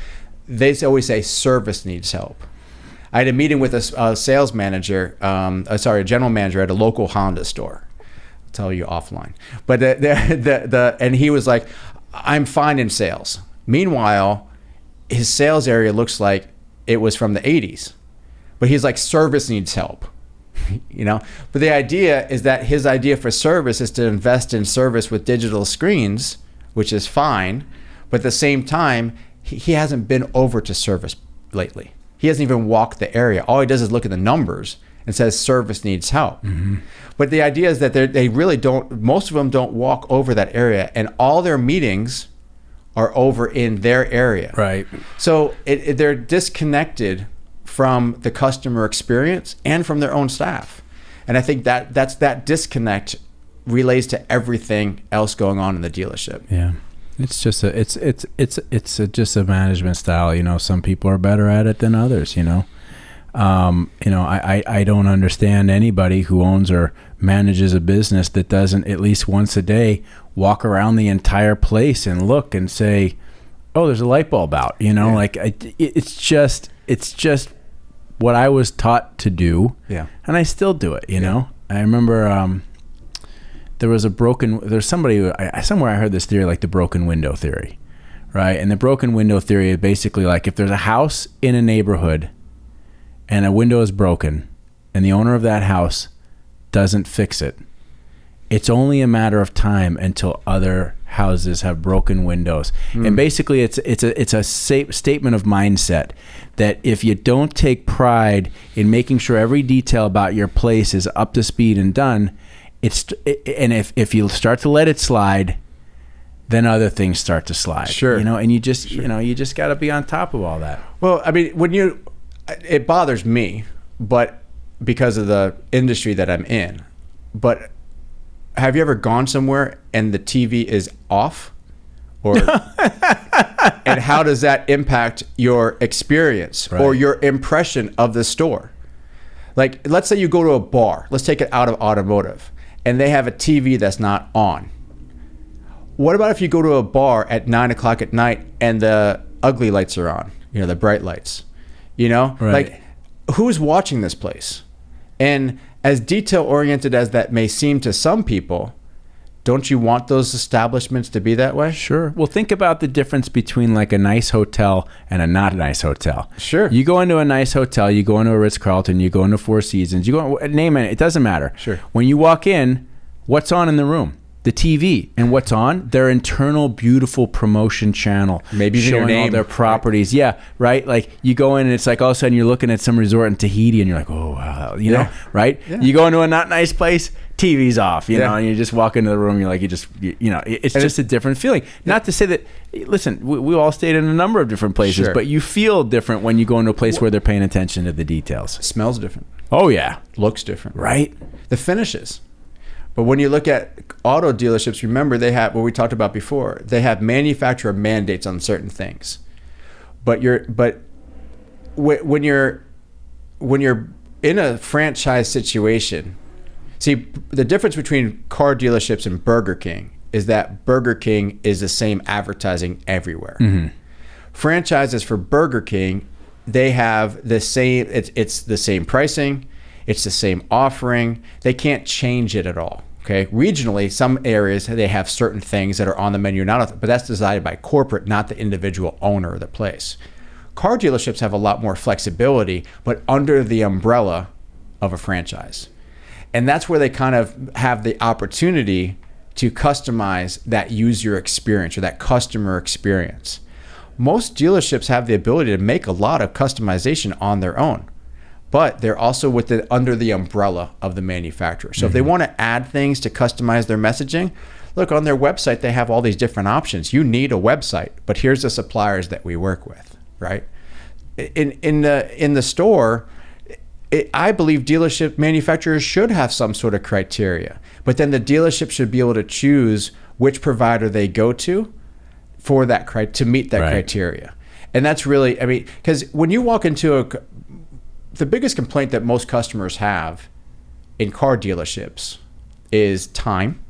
They always say service needs help. I had a meeting with a sales manager, a general manager at a local Honda store. I'll tell you offline. But and he was like, I'm fine in sales. Meanwhile, his sales area looks like it was from the 80s. But he's like, service needs help. But the idea is that his idea for service is to invest in service with digital screens, which is fine. But at the same time, he hasn't been over to service lately. He hasn't even walked the area. All he does is look at the numbers and says service needs help. But the idea is that they really don't, most of them don't walk over that area, and all their meetings are over in their area. Right. So they're disconnected from the customer experience and from their own staff. And I think that disconnect relates to everything else going on in the dealership. Yeah. It's just just a management style. Some people are better at it than others. I don't understand anybody who owns or manages a business that doesn't at least once a day walk around the entire place and look and say, "Oh, there's a light bulb out." It's just what I was taught to do. Yeah, and I still do it. I remember. There's somebody, somewhere I heard this theory, like the broken window theory, right? And the broken window theory is basically like if there's a house in a neighborhood and a window is broken and the owner of that house doesn't fix it, it's only a matter of time until other houses have broken windows. And basically it's a statement of mindset that if you don't take pride in making sure every detail about your place is up to speed and done, and if you start to let it slide, then other things start to slide. Sure. And you just got to be on top of all that. Well, I mean, it bothers me, but because of the industry that I'm in. But have you ever gone somewhere and the TV is off? Or and how does that impact your experience or your impression of the store? Like, let's say you go to a bar. Let's take it out of automotive. And they have a TV that's not on. What about if you go to a bar at 9 o'clock at night and the ugly lights are on, the bright lights, Right. Like, who's watching this place? And as detail oriented as that may seem to some people, don't you want those establishments to be that way? Sure. Well, think about the difference between like a nice hotel and a not nice hotel. Sure. You go into a nice hotel, you go into a Ritz-Carlton, you go into Four Seasons, you go, name it, it doesn't matter. Sure. When you walk in, what's on in the room? The TV. And what's on? Their internal beautiful promotion channel. Maybe even showing your name. All their properties. Right? Yeah, right? Like you go in and it's like all of a sudden you're looking at some resort in Tahiti and you're like, oh, wow. You know, right? Yeah. You go into a not nice place, TV's off, you know, and you just walk into the room, you're like, it's just a different feeling. Not to say that, listen, we all stayed in a number of different places, but you feel different when you go into a place where they're paying attention to the details. It smells different. Oh, yeah. Looks different. Right? The finishes. But when you look at auto dealerships, remember they have what we talked about before. They have manufacturer mandates on certain things. But when you're in a franchise situation, see, the difference between car dealerships and Burger King is that Burger King is the same advertising everywhere. Mm-hmm. Franchises for Burger King, they have the same, it's the same pricing, it's the same offering. They can't change it at all. Okay. Regionally, some areas, they have certain things that are on the menu, but that's decided by corporate, not the individual owner of the place. Car dealerships have a lot more flexibility, but under the umbrella of a franchise. And that's where they kind of have the opportunity to customize that user experience or that customer experience. Most dealerships have the ability to make a lot of customization on their own, but they're also under the umbrella of the manufacturer. So if they want to add things to customize their messaging, look, on their website, they have all these different options. You need a website, but here's the suppliers that we work with, right? In the store, I believe dealership manufacturers should have some sort of criteria, but then the dealership should be able to choose which provider they go to for that to meet that criteria. And that's really, I mean, because when you walk into the biggest complaint that most customers have in car dealerships is time.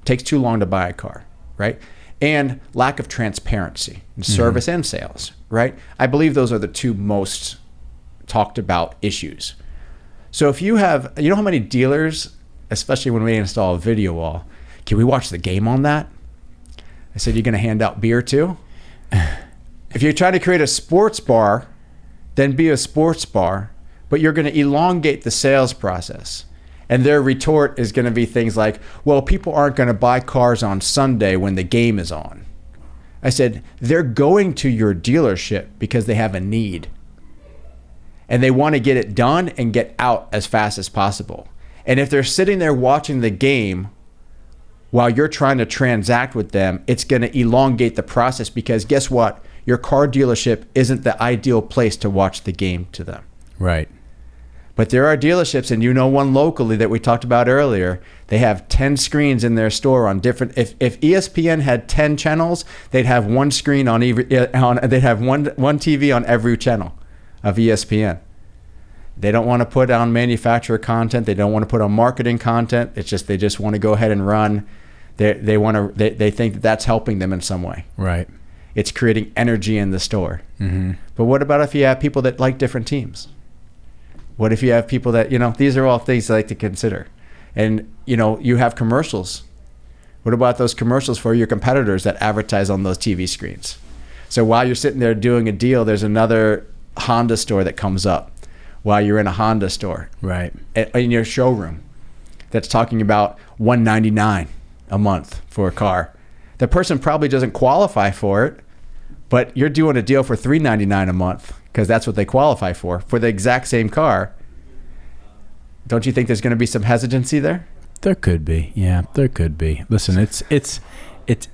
It takes too long to buy a car, right? And lack of transparency in service and sales, right? I believe those are the two most talked about issues. So if you have, you know how many dealers, especially when we install a video wall, can we watch the game on that? I said, you're going to hand out beer too? If you're trying to create a sports bar, then be a sports bar, but you're going to elongate the sales process. And their retort is going to be things like, well, people aren't going to buy cars on Sunday when the game is on. I said, they're going to your dealership because they have a need. And they want to get it done and get out as fast as possible. And if they're sitting there watching the game while you're trying to transact with them, it's going to elongate the process because guess what? Your car dealership isn't the ideal place to watch the game to them. Right. But there are dealerships, and you know one locally that we talked about earlier, they have 10 screens in their store on different, if ESPN had 10 channels, they'd have one screen on they'd have one TV on every channel of ESPN. They don't want to put on manufacturer content. They don't want to put on marketing content. It's just, they just want to go ahead and run. They think that that's helping them in some way. Right. It's creating energy in the store. Mm-hmm. But what about if you have people that like different teams? What if you have people that, these are all things I like to consider. And, you have commercials. What about those commercials for your competitors that advertise on those TV screens? So while you're sitting there doing a deal, there's another Honda store that comes up while you're in a Honda store. Right. In your showroom that's talking about $199 a month for a car. The person probably doesn't qualify for it, but you're doing a deal for $399 a month because that's what they qualify for the exact same car. Don't you think there's going to be some hesitancy there? There could be. Yeah, there could be. Listen, it's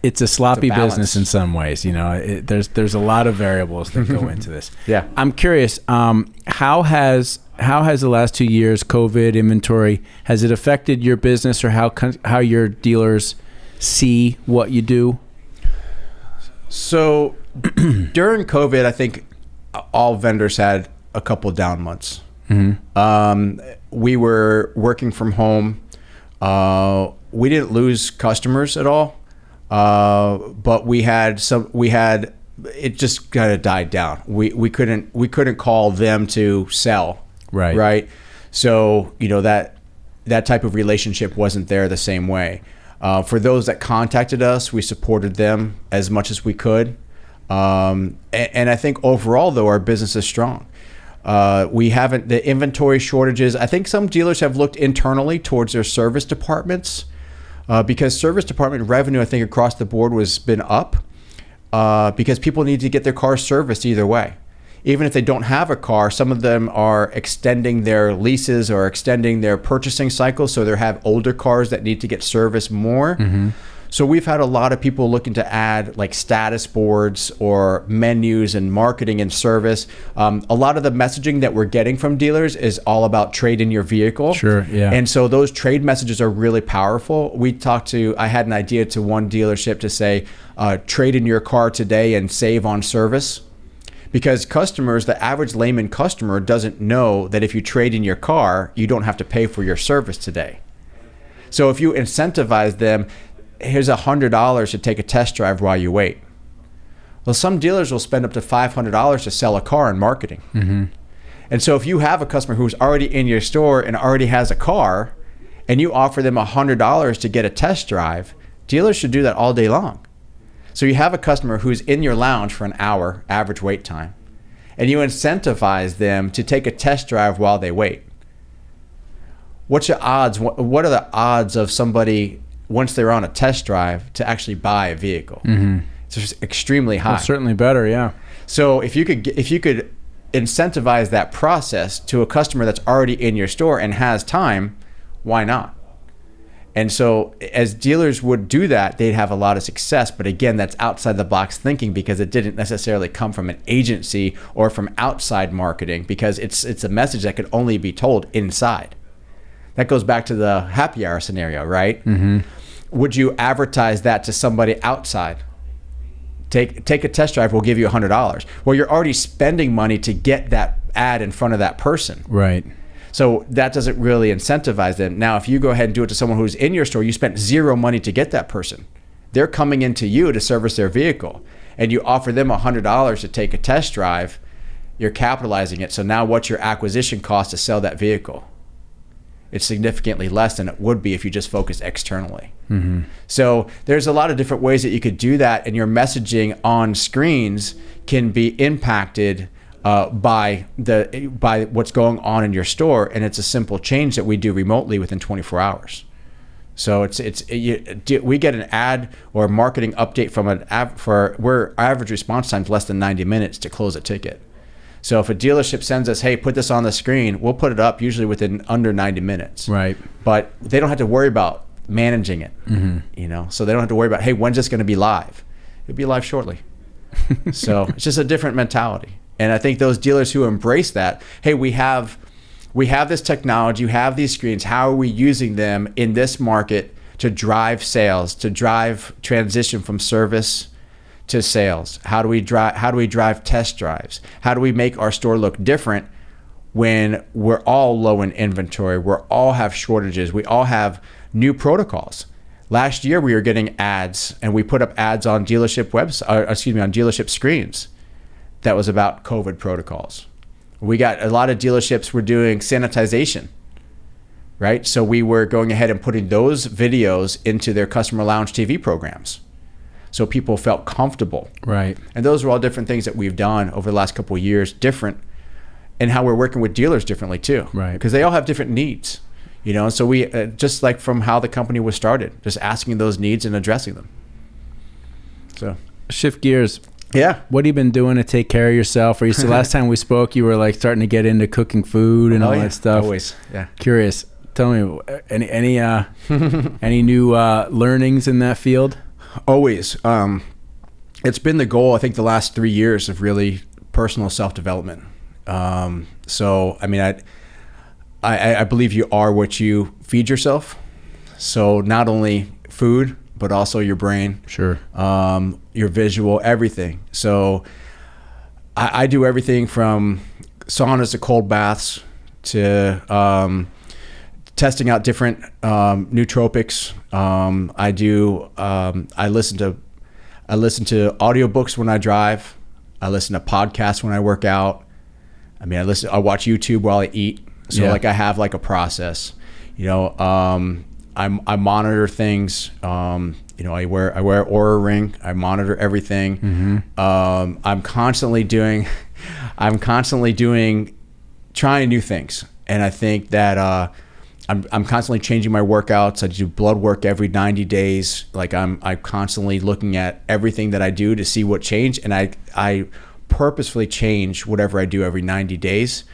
a sloppy business in some ways. There's a lot of variables that go into this. Yeah. I'm curious, how has the last 2 years, COVID, inventory, has it affected your business or how your dealers see what you do? So during COVID, I think all vendors had a couple down months. Mm-hmm. We were working from home. We didn't lose customers at all, but it just kind of died down. We couldn't call them to sell. Right. So that type of relationship wasn't there the same way. For those that contacted us, we supported them as much as we could. And I think overall, though, our business is strong. The inventory shortages, I think some dealers have looked internally towards their service departments because service department revenue, I think, across the board been up because people need to get their cars serviced either way. Even if they don't have a car, some of them are extending their leases or extending their purchasing cycle, so they have older cars that need to get serviced more. Mm-hmm. So we've had a lot of people looking to add like status boards or menus and marketing and service. A lot of the messaging that we're getting from dealers is all about trade in your vehicle. Sure, yeah. And so those trade messages are really powerful. I had an idea to one dealership to say, trade in your car today and save on service. Because the average layman customer doesn't know that if you trade in your car, you don't have to pay for your service today. So if you incentivize them, here's $100 to take a test drive while you wait. Well, some dealers will spend up to $500 to sell a car in marketing. Mm-hmm. And so if you have a customer who's already in your store and already has a car, and you offer them $100 to get a test drive, dealers should do that all day long. So you have a customer who's in your lounge for an hour, average wait time, and you incentivize them to take a test drive while they wait. What's your odds? What are the odds of somebody, once they're on a test drive, to actually buy a vehicle? Mm-hmm. It's just extremely high. Well, certainly better, yeah. So if you could incentivize that process to a customer that's already in your store and has time, why not? And so as dealers would do that, they'd have a lot of success. But again, that's outside the box thinking, because it didn't necessarily come from an agency or from outside marketing, because it's a message that could only be told inside. That goes back to the happy hour scenario, right? Mm-hmm. Would you advertise that to somebody outside? Take a test drive, we'll give you $100. Well, you're already spending money to get that ad in front of that person. Right. So that doesn't really incentivize them. Now, if you go ahead and do it to someone who's in your store, you spent zero money to get that person. They're coming into you to service their vehicle, and you offer them $100 to take a test drive, you're capitalizing it. So now what's your acquisition cost to sell that vehicle? It's significantly less than it would be if you just focus externally. Mm-hmm. So there's a lot of different ways that you could do that, and your messaging on screens can be impacted by what's going on in your store, and it's a simple change that we do remotely within 24 hours. So we get an ad or a marketing update from our average response time is less than 90 minutes to close a ticket. So if a dealership sends us, hey, put this on the screen, we'll put it up usually within under 90 minutes. Right. But they don't have to worry about managing it. Mm-hmm. So they don't have to worry about, hey, when's this going to be live? It'll be live shortly. So it's just a different mentality. And I think those dealers who embrace that, hey, we have this technology, we have these screens, how are we using them in this market to drive sales, to drive transition from service to sales? How do we drive test drives? How do we make our store look different when we're all low in inventory, we all have shortages, we all have new protocols? Last year we were getting ads, and we put up ads on dealership on dealership screens that was about COVID protocols. We got a lot of dealerships were doing sanitization, right? So we were going ahead and putting those videos into their customer lounge TV programs, so people felt comfortable. Right. And those are all different things that we've done over the last couple of years, different, and how we're working with dealers differently too. Right. Because they all have different needs, so we just like from how the company was started, just asking those needs and addressing them. So shift gears. Yeah. What have you been doing to take care of yourself? Or last time we spoke, you were like starting to get into cooking food and all that stuff. Always. Yeah. Curious. Tell me, any new learnings in that field? Always. It's been the goal, I think, the last 3 years of really personal self-development. So, I mean, I believe you are what you feed yourself. So not only food, but also your brain. Sure. Your visual, everything. So I do everything from saunas to cold baths to testing out different nootropics. I listen to audiobooks when I drive. I listen to podcasts when I work out. I mean, I watch YouTube while I eat. So I have like a process. I monitor things. I wear an Oura ring. I monitor everything. Mm-hmm. I'm constantly trying new things, and I think that I'm constantly changing my workouts. I do blood work every 90 days. Like I'm constantly looking at everything that I do to see what changed, and I purposefully change whatever I do every 90 days.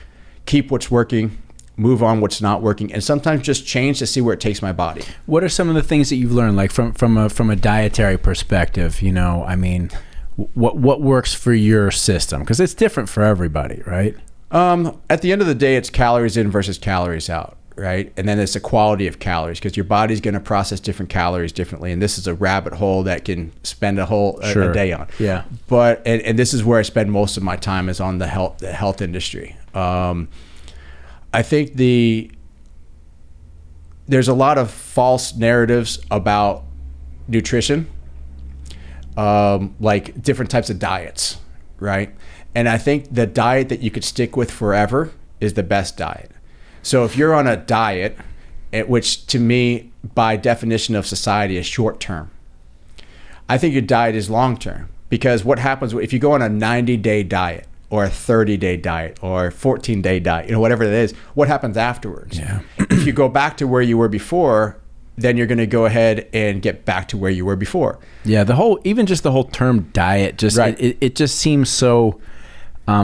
Keep what's working, move on what's not working, and sometimes just change to see where it takes my body. What are some of the things that you've learned, like from a dietary perspective? I mean, what works for your system? Because it's different for everybody, right? At the end of the day, it's calories in versus calories out, right? And then it's the quality of calories, because your body's going to process different calories differently. And this is a rabbit hole that can spend a day on. Yeah. But and this is where I spend most of my time, is on the health industry. I think there's a lot of false narratives about nutrition, like different types of diets, right? And I think the diet that you could stick with forever is the best diet. So if you're on a diet, which to me, by definition of society, is short term, I think your diet is long term. Because what happens if you go on a 90-day diet, or a 30-day diet, or a 14-day diet, whatever it is, what happens afterwards? Yeah. If you go back to where you were before, then you're going to go ahead and get back to where you were before. Yeah, even just the whole term diet, just Right. it just seems so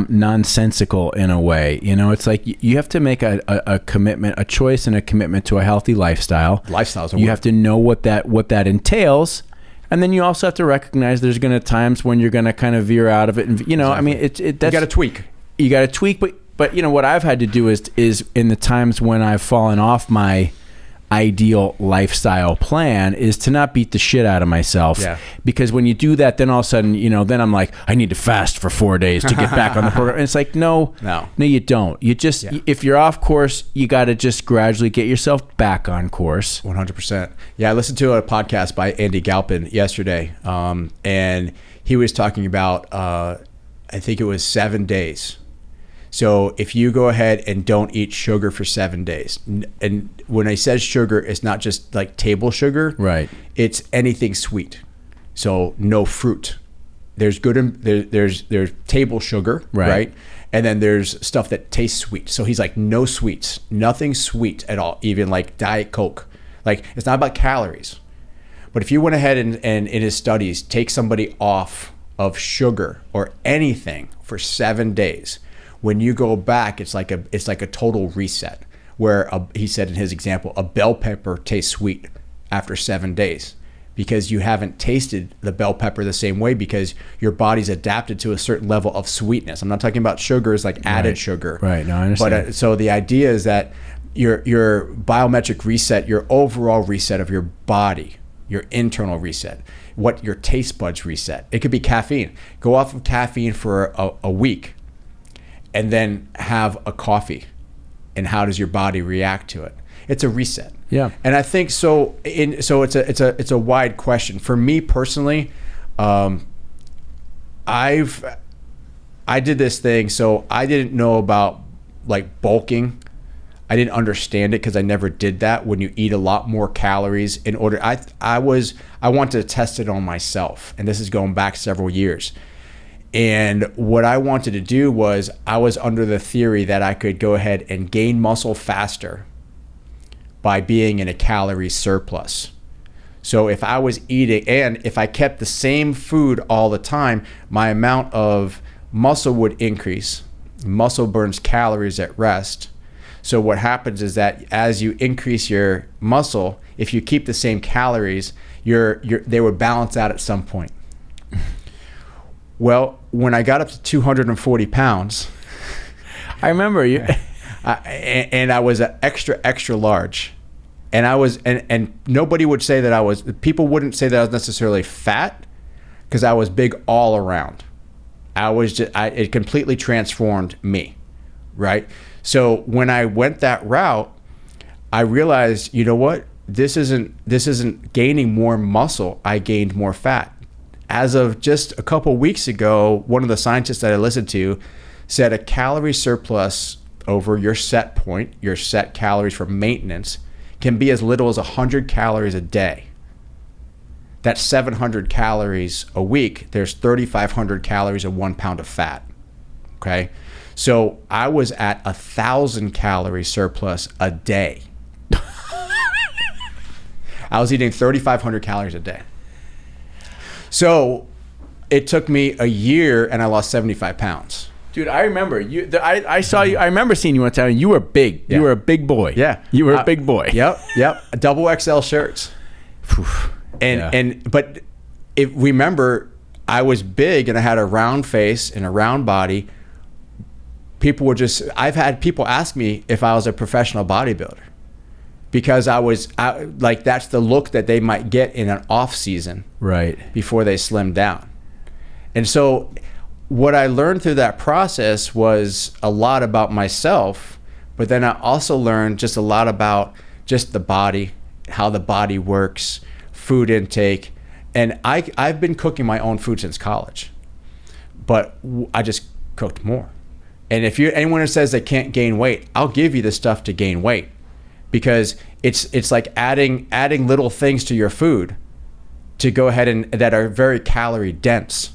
nonsensical in a way. It's like you have to make a commitment, a choice, and a commitment to a healthy lifestyle. Lifestyles are you have to know what that entails, and then you also have to recognize there's going to times when you're going to kind of veer out of it. And Exactly. I mean, that's, you got to tweak. You got to tweak, but what I've had to do is in the times when I've fallen off my ideal lifestyle plan, is to not beat the shit out of myself. Yeah. Because when you do that, then all of a sudden, then I'm like, I need to fast for 4 days to get back on the program. And it's like, no, you don't. You just, if you're off course, you got to just gradually get yourself back on course. 100%. Yeah, I listened to a podcast by Andy Galpin yesterday, and he was talking about, I think it was 7 days. So if you go ahead and don't eat sugar for 7 days, and when I says sugar, it's not just like table sugar, right? It's anything sweet. So no fruit. There's there's table sugar, right? And then there's stuff that tastes sweet. So he's like, no sweets, nothing sweet at all, even like Diet Coke. Like, it's not about calories. But if you went ahead and in his studies, take somebody off of sugar or anything for 7 days, when you go back, it's like a total reset. Where he said in his example, a bell pepper tastes sweet after 7 days, because you haven't tasted the bell pepper the same way, because your body's adapted to a certain level of sweetness. I'm not talking about sugars like added sugar. Right. No, I understand. But so the idea is that your biometric reset, your overall reset of your body, your internal reset, what your taste buds reset. It could be caffeine. Go off of caffeine for a week, and then have a coffee, and how does your body react to it? It's a reset. Yeah. And I think so it's a wide question. For me personally, I did this thing, so I didn't know about like bulking. I didn't understand it because I never did that. When you eat a lot more calories in order, I wanted to test it on myself, and this is going back several years. And what I wanted to do was, I was under the theory that I could go ahead and gain muscle faster by being in a calorie surplus. So if I was eating, and if I kept the same food all the time, my amount of muscle would increase. Muscle burns calories at rest. So what happens is that as you increase your muscle, if you keep the same calories, they would balance out at some point. Well, when I got up to 240 pounds, I remember you. and I was extra large, and I was, and nobody would say that people wouldn't say that I was necessarily fat, because I was big all around. It completely transformed me, right? So when I went that route, I realized, you know what? This isn't gaining more muscle. I gained more fat. As of just a couple weeks ago, one of the scientists that I listened to said a calorie surplus over your set point, your set calories for maintenance, can be as little as 100 calories a day. That's 700 calories a week. There's 3,500 calories of 1 pound of fat. Okay? So I was at 1,000 calorie surplus a day. I was eating 3,500 calories a day. So it took me a year, and I lost 75 pounds. Dude, I remember you. I saw you. I remember seeing you one time. And you were big. Yeah. You were a big boy. Yeah, you were a big boy. Yep. Double XL shirts. But if remember, I was big and I had a round face and a round body. I've had people ask me if I was a professional bodybuilder. because like that's the look that they might get in an off season, right, before they slim down. And so what I learned through that process was a lot about myself, but then I also learned just a lot about just the body, how the body works, food intake. And I've been cooking my own food since college, but I just cooked more. And if anyone who says they can't gain weight, I'll give you the stuff to gain weight, because it's like adding little things to your food to go ahead and that are very calorie dense.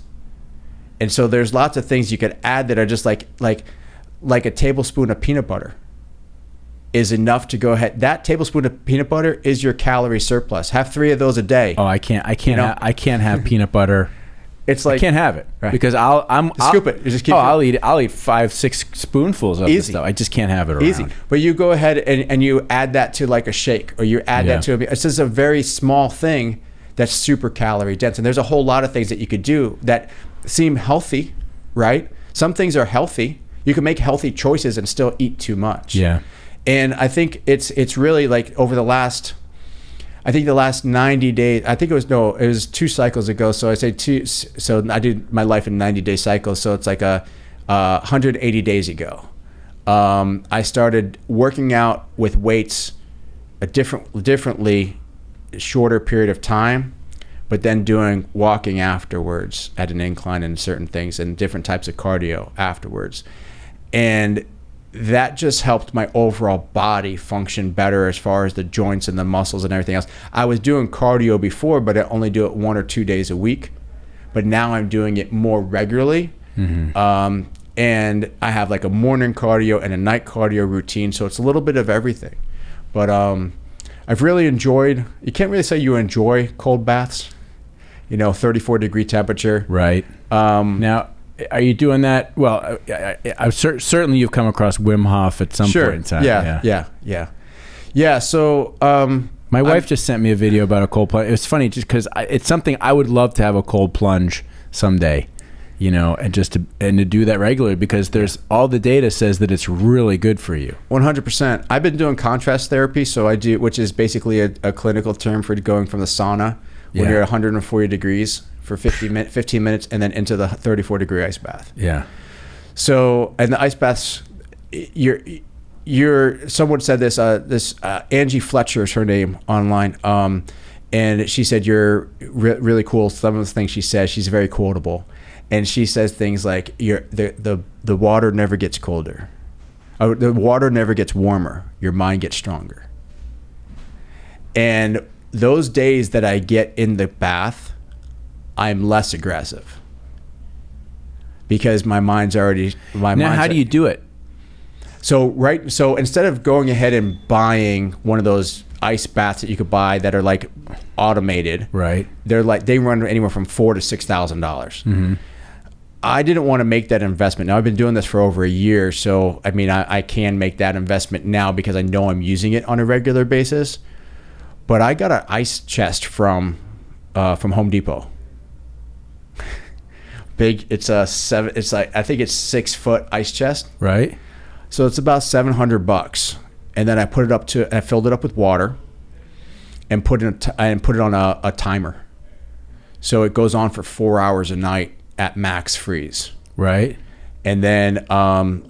And so there's lots of things you could add that are just like a tablespoon of peanut butter is enough to go ahead. That tablespoon of peanut butter is your calorie surplus. Have 3 of those a day. Oh, I can't have peanut butter. It's like, I can't have it, right, because I'll scoop it. You just keep I'll eat 5-6 spoonfuls of this stuff. I just can't have it around. Easy. But you go ahead and you add that to like a shake, or you add that to it's just a very small thing that's super calorie dense. And there's a whole lot of things that you could do that seem healthy, right? Some things are healthy. You can make healthy choices and still eat too much. Yeah. And I think it's really like over the last 90 days, it was 2 cycles ago. So I say 2, so I do my life in 90-day cycles. So it's like a 180 days ago. I started working out with weights differently, shorter period of time, but then doing walking afterwards at an incline and certain things and different types of cardio afterwards. And that just helped my overall body function better as far as the joints and the muscles and everything else. I was doing cardio before, but I only do it 1 or 2 days a week. But now I'm doing it more regularly. Mm-hmm. And I have like a morning cardio and a night cardio routine. So it's a little bit of everything. But I've really enjoyed, you can't really say you enjoy cold baths, 34 degree temperature. Right. Now, are you doing that? Well, certainly you've come across Wim Hof at some point in time. Yeah. So my wife just sent me a video about a cold plunge. It was funny just because it's something I would love to have a cold plunge someday, and to do that regularly, because there's all the data says that it's really good for you. 100%. I've been doing contrast therapy, so I do, which is basically a clinical term for going from the sauna when you're at 140 degrees for 15 minutes, and then into the 34 degree ice bath. Yeah. So, and the ice baths, someone said this Angie Fletcher is her name online. And she said, you're really cool. Some of the things she says, she's very quotable. And she says things like, the water never gets colder. The water never gets warmer. Your mind gets stronger. And those days that I get in the bath, I'm less aggressive because my mind's already. Now, how do you do it? So instead of going ahead and buying one of those ice baths that you could buy that are like automated, right? They run anywhere from $4,000 to $6,000. Mm-hmm. I didn't want to make that investment. Now I've been doing this for over a year, so I mean I can make that investment now because I know I'm using it on a regular basis. But I got an ice chest from Home Depot. Big. It's I think it's 6-foot ice chest. Right. So it's about $700, and then I filled it up with water, and put it on a timer, so it goes on for 4 hours a night at max freeze. Right. And then I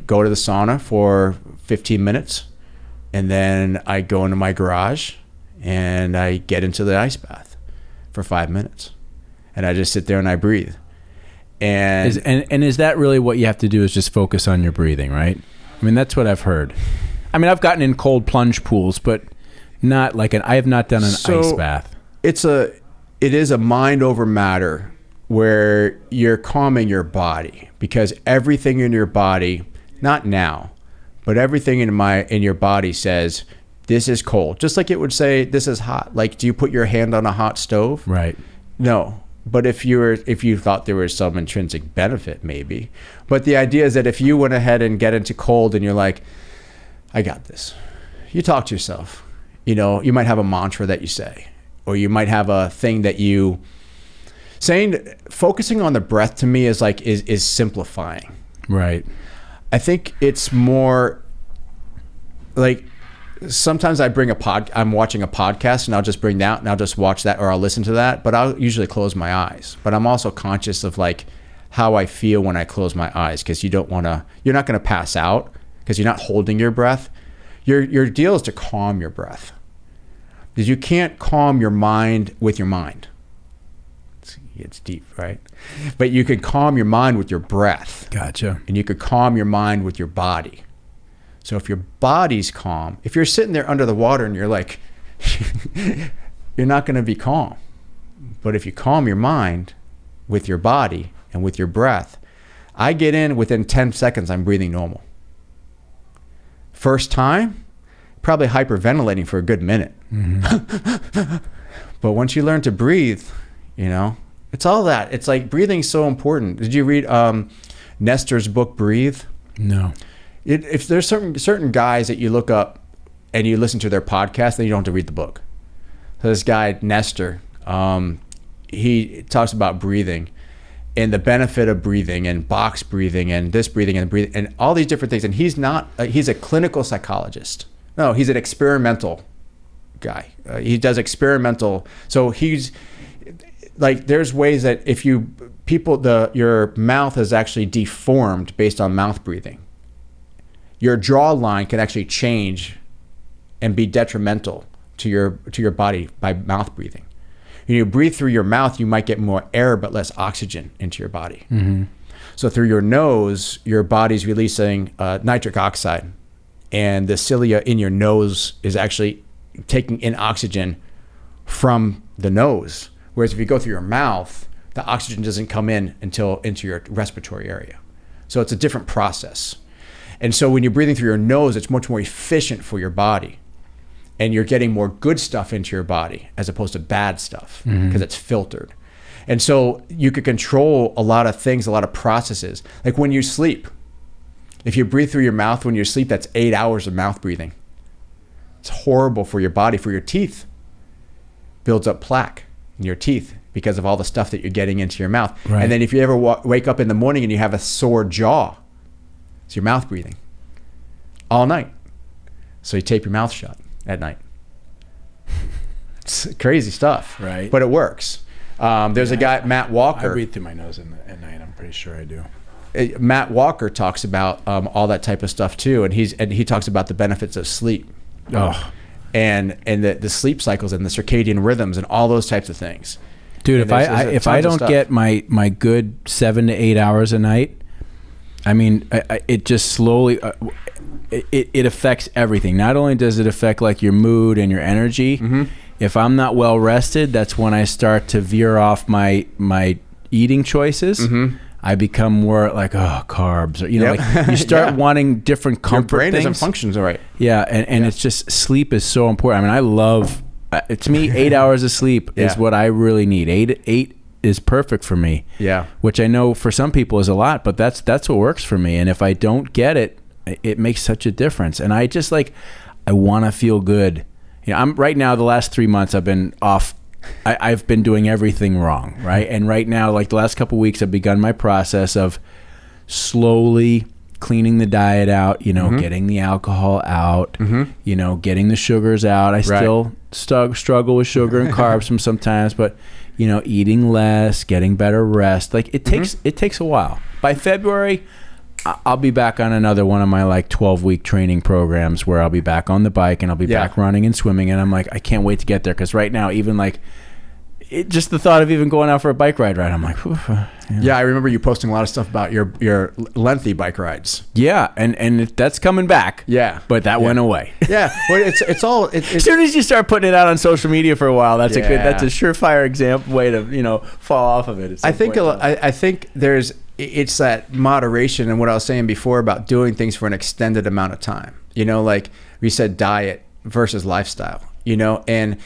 go to the sauna for 15 minutes, and then I go into my garage, and I get into the ice bath for 5 minutes. And I just sit there and I breathe. And is that really what you have to do, is just focus on your breathing, right? I mean, that's what I've heard. I mean, I've gotten in cold plunge pools, but not like I have not done an ice bath. It is a mind over matter where you're calming your body, because everything in your body, not now, but everything in your body says, this is cold. Just like it would say, this is hot. Like, do you put your hand on a hot stove? Right. No. But if you thought there was some intrinsic benefit, maybe. But the idea is that if you went ahead and get into cold and you're like, I got this. You talk to yourself. You might have a mantra that you say, or you might have a thing that you focusing on the breath to me is simplifying. Right. I think it's more like sometimes I'm watching a podcast and I'll just bring that and I'll just watch that or I'll listen to that, but I'll usually close my eyes. But I'm also conscious of like how I feel when I close my eyes, because you're not going to pass out because you're not holding your breath. Your deal is to calm your breath, because you can't calm your mind with your mind. It's deep, right? But you can calm your mind with your breath. Gotcha. And you could calm your mind with your body. So if your body's calm, if you're sitting there under the water and you're like, you're not going to be calm. But if you calm your mind with your body and with your breath, I get in within 10 seconds, I'm breathing normal. First time, probably hyperventilating for a good minute. Mm-hmm. But once you learn to breathe, it's all that. It's like breathing's so important. Did you read Nestor's book, Breathe? No. If there's certain guys that you look up and you listen to their podcast, then you don't have to read the book. So this guy, Nestor, he talks about breathing and the benefit of breathing and box breathing and this breathing and all these different things. And he's a clinical psychologist. No, he's an experimental guy. He does experimental. So he's like, there's ways that your mouth is actually deformed based on mouth breathing. Your jawline can actually change and be detrimental to your body by mouth breathing. When you breathe through your mouth, you might get more air but less oxygen into your body. Mm-hmm. So through your nose, your body's releasing nitric oxide, and the cilia in your nose is actually taking in oxygen from the nose. Whereas if you go through your mouth, the oxygen doesn't come in until into your respiratory area. So it's a different process. And so when you're breathing through your nose, it's much more efficient for your body. And you're getting more good stuff into your body as opposed to bad stuff, because it's filtered. And so you could control a lot of things, a lot of processes. Like when you sleep, if you breathe through your mouth when you sleep, that's 8 hours of mouth breathing. It's horrible for your body, for your teeth. Builds up plaque in your teeth because of all the stuff that you're getting into your mouth. Right. And then if you ever wake up in the morning and you have a sore jaw, it's your mouth breathing all night. So you tape your mouth shut at night. It's crazy stuff, right? But it works. There's a guy, Matt Walker. I breathe through my nose at night. I'm pretty sure I do. Matt Walker talks about all that type of stuff too, and he talks about the benefits of sleep. And the sleep cycles and the circadian rhythms and all those types of things. Dude, if I don't get my good 7 to 8 hours a night, I mean, it just slowly it affects everything. Not only does it affect like your mood and your energy. Mm-hmm. If I'm not well rested, that's when I start to veer off my eating choices. Mm-hmm. I become more like, carbs, or like you start wanting different comfort things. Your brain doesn't function right. Yeah, and it's just, sleep is so important. I mean, I love, to me, 8 hours of sleep is what I really need. Eight is perfect for me. Yeah. Which I know for some people is a lot, but that's what works for me. And if I don't get it, it makes such a difference. And I just I want to feel good. I'm right now, the last 3 months I've been off. I've been doing everything wrong, right? And right now, like the last couple of weeks, I've begun my process of slowly cleaning the diet out, getting the alcohol out, getting the sugars out. I still struggle with sugar and carbs sometimes, but eating less, getting better rest. Like it takes a while. By February, I'll be back on another one of my 12-week training programs where I'll be back on the bike and I'll be back running and swimming. And I'm like, I can't wait to get there, because right now, even just the thought of even going out for a bike ride, I'm like, yeah. I remember you posting a lot of stuff about your lengthy bike rides. Yeah, and that's coming back. Yeah, but that went away. Yeah, well, it's all. As soon as you start putting it out on social media for a while, that's a surefire example way to fall off of it. I think there's. It's that moderation, and what I was saying before about doing things for an extended amount of time. Like we said, diet versus lifestyle. And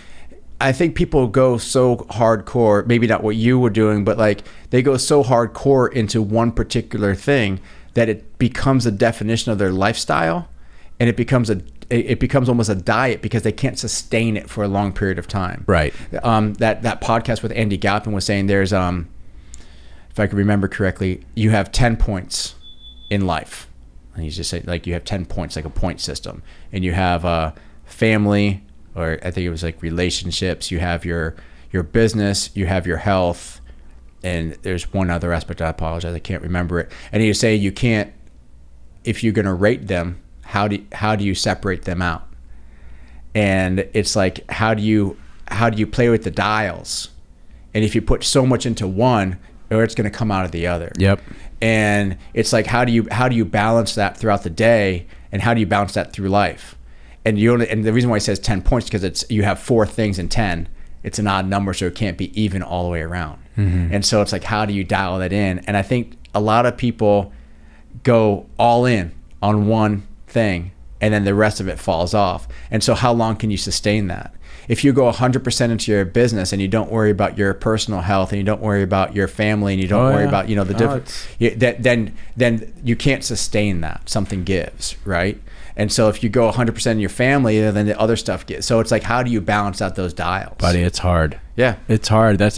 I think people go so hardcore, maybe not what you were doing, but they go so hardcore into one particular thing that it becomes a definition of their lifestyle, and it becomes almost a diet because they can't sustain it for a long period of time. Right. That podcast with Andy Galpin was saying there's if I can remember correctly, you have 10 points in life. And he's just saying, you have 10 points, like a point system. And you have family, or I think it was like relationships. You have your business, you have your health, and there's one other aspect. I apologize, I can't remember it. And you say you can't, if you're going to rate them, how do you separate them out? And it's like, how do you play with the dials? And if you put so much into one, or it's going to come out of the other. Yep. And it's like, how do you balance that throughout the day, and how do you balance that through life? And the reason why it says 10 points, because you have 4 things in 10. It's an odd number, so it can't be even all the way around. Mm-hmm. And so it's like, how do you dial that in? And I think a lot of people go all in on one thing, and then the rest of it falls off. And so how long can you sustain that? If you go 100% into your business and you don't worry about your personal health, and you don't worry about your family, and you don't worry about, the different, then you can't sustain that. Something gives, right? And so if you go 100% in your family, then the other stuff gets. So it's like, how do you balance out those dials? Buddy, it's hard. Yeah, it's hard. That's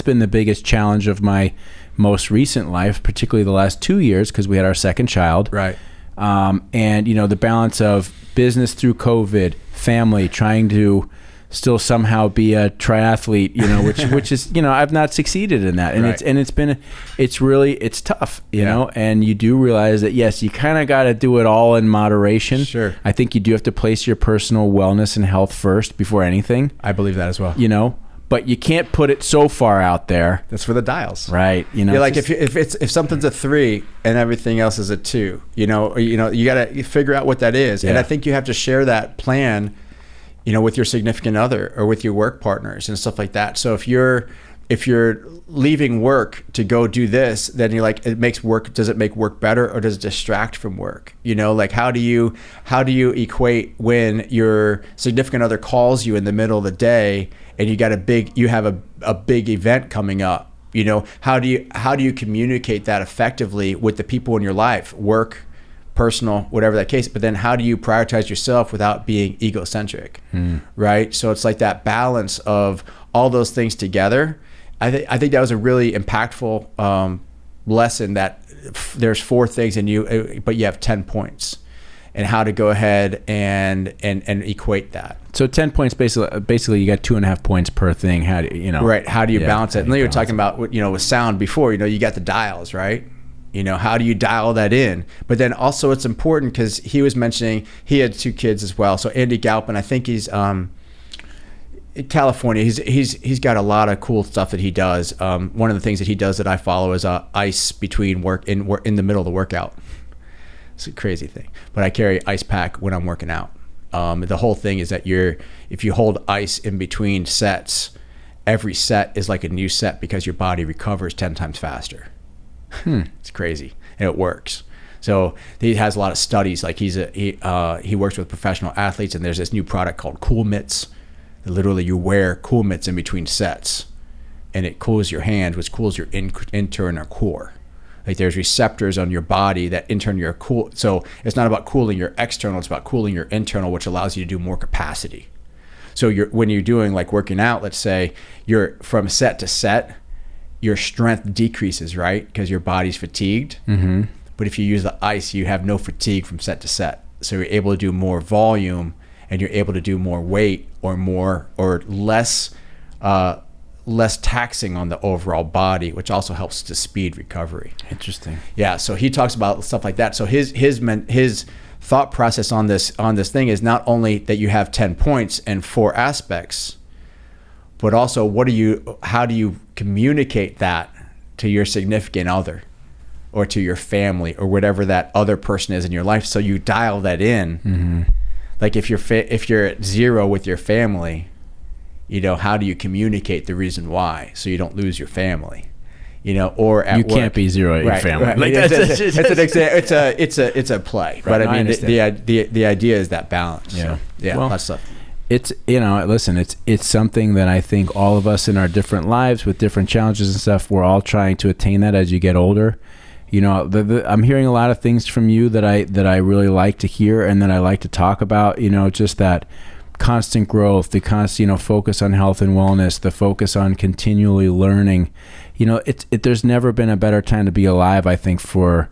been the biggest challenge of my most recent life, particularly the last 2 years, because we had our second child. Right. And the balance of business through COVID, family, trying to still somehow be a triathlete, which is, I've not succeeded in that. And right. it's tough, you know, and you do realize that, yes, you kind of got to do it all in moderation. Sure. I think you do have to place your personal wellness and health first before anything. I believe that as well. But you can't put it so far out there. That's for the dials, right? You're like, if something's a 3 and everything else is a 2, you got to figure out what that is. Yeah. And I think you have to share that plan, with your significant other or with your work partners and stuff like that. So if you're leaving work to go do this, then you're like, does it make work better, or does it distract from work? Like, how do you equate when your significant other calls you in the middle of the day and you have a big event coming up? How do you communicate that effectively with the people in your life, work, personal, whatever that case, but then how do you prioritize yourself without being egocentric, right? So it's like that balance of all those things together. I think that was a really impactful lesson, that there's 4 things in you, but you have 10 points, and how to go ahead and equate that. So 10 points, basically you got 2.5 points per thing. How do you right? How do you balance it? And then you were talking about with sound before. You got the dials, right? How do you dial that in? But then also it's important, because he was mentioning he had 2 kids as well. So Andy Galpin, I think he's in California. He's got a lot of cool stuff that he does. One of the things that he does that I follow is ice between work in the middle of the workout. It's a crazy thing, but I carry ice pack when I'm working out. The whole thing is that if you hold ice in between sets, every set is like a new set, because your body recovers 10 times faster. It's crazy, and it works. So he has a lot of studies. Like he works with professional athletes, and there's this new product called Cool Mitts. Literally, you wear Cool Mitts in between sets, and it cools your hands, which cools your internal core. Like, there's receptors on your body that your cool. So it's not about cooling your external; it's about cooling your internal, which allows you to do more capacity. So when you're doing, like, working out, let's say you're from set to set, your strength decreases, right? Because your body's fatigued. Mm-hmm. But if you use the ice, you have no fatigue from set to set. So you're able to do more volume, and you're able to do more weight, or less taxing on the overall body, which also helps to speed recovery. Interesting. Yeah. So he talks about stuff like that. So his thought process on this thing is not only that you have 10 points and 4 aspects, but also how do you communicate that to your significant other, or to your family, or whatever that other person is in your life. So you dial that in. Mm-hmm. Like, if you're at 0 with your family, how do you communicate the reason why, so you don't lose your family? Or at work. You can't be 0 at your family. Right. Like, it's a play. Right. But I mean, the idea is that balance. Yeah. So, yeah. Well, that's stuff. It's, listen, it's something that I think all of us in our different lives with different challenges and stuff, we're all trying to attain that as you get older. I'm hearing a lot of things from you that I really like to hear, and that I like to talk about, just that constant growth, the constant, focus on health and wellness, the focus on continually learning. There's never been a better time to be alive, I think, for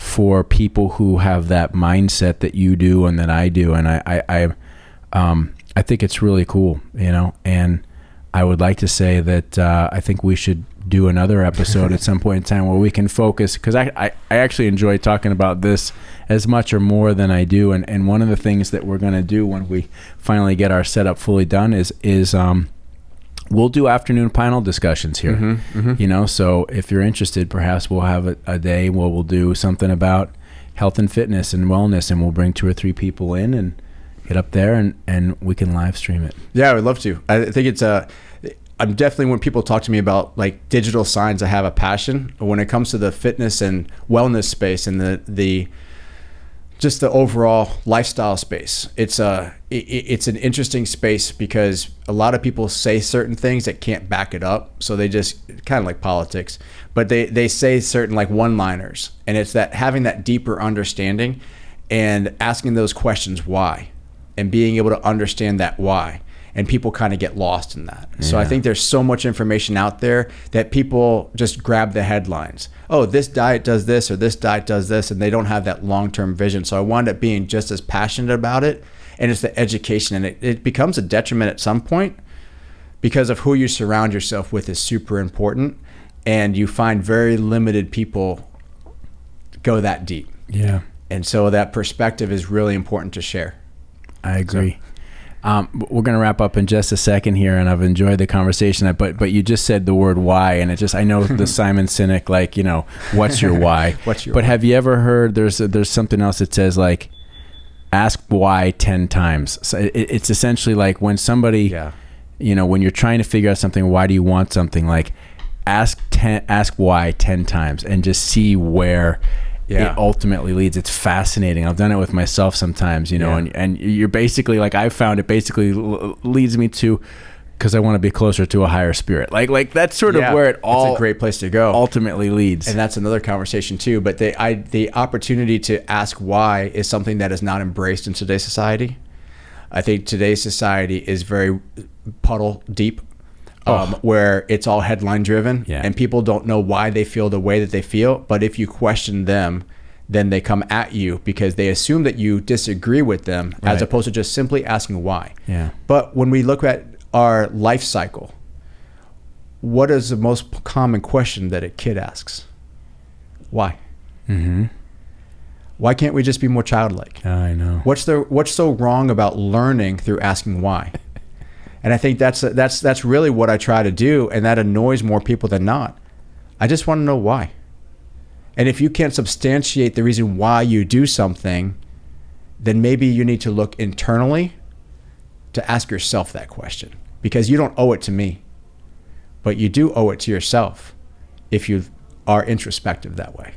for people who have that mindset that you do and that I do. And I think it's really cool, and I would like to say that I think we should do another episode at some point in time where we can focus, because I actually enjoy talking about this as much or more than I do. And one of the things that we're going to do when we finally get our setup fully done is we'll do afternoon panel discussions here. So if you're interested, perhaps we'll have a day where we'll do something about health and fitness and wellness, and we'll bring 2 or 3 people in and get up there and we can live stream it. Yeah, I would love to. I think it's I'm definitely, when people talk to me about like digital signs, I have a passion. When it comes to the fitness and wellness space and the just the overall lifestyle space, it's an interesting space because a lot of people say certain things that can't back it up. So they just kind of like politics, but they say certain like one-liners, and it's that having that deeper understanding and asking those questions why, and being able to understand that why. And people kind of get lost in that. So I think there's so much information out there that people just grab the headlines. Oh, this diet does this, or this diet does this, and they don't have that long-term vision. So I wound up being just as passionate about it, and it's the education. And it becomes a detriment at some point because of who you surround yourself with is super important. And you find very limited people go that deep. Yeah. And so that perspective is really important to share. I agree. We're going to wrap up in just a second here, and I've enjoyed the conversation. But you just said the word why, and I know the Simon Sinek, like, what's your why? But have you ever heard there's something else that says like, ask why 10 times. So it's essentially like when somebody, when you're trying to figure out something, why do you want something, like ask why 10 times and just see where it ultimately leads. It's fascinating. I've done it with myself sometimes, and you're basically like, I've found it basically leads me to, because I want to be closer to a higher spirit. Like that's sort of where it all, it's a great place to go, ultimately leads. And that's another conversation too. But the opportunity to ask why is something that is not embraced in today's society. I think today's society is very puddle deep. Where it's all headline driven, and people don't know why they feel the way that they feel. But if you question them, then they come at you because they assume that you disagree with them, as opposed to just simply asking why. But when we look at our life cycle, what is the most common question that a kid asks? Why? Why can't we just be more childlike? I know. What's so wrong about learning through asking why? And I think that's really what I try to do, and that annoys more people than not. I just want to know why. And if you can't substantiate the reason why you do something, then maybe you need to look internally to ask yourself that question, because you don't owe it to me, but you do owe it to yourself if you are introspective that way.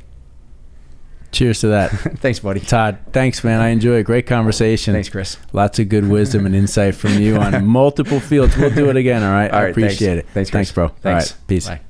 Cheers to that. Thanks, buddy. Todd, thanks, man. I enjoy it. Great conversation. Thanks, Chris. Lots of good wisdom and insight from you on multiple fields. We'll do it again, all right? All right, I appreciate it. Thanks, Chris. Thanks, bro. Thanks. All right, peace. Bye.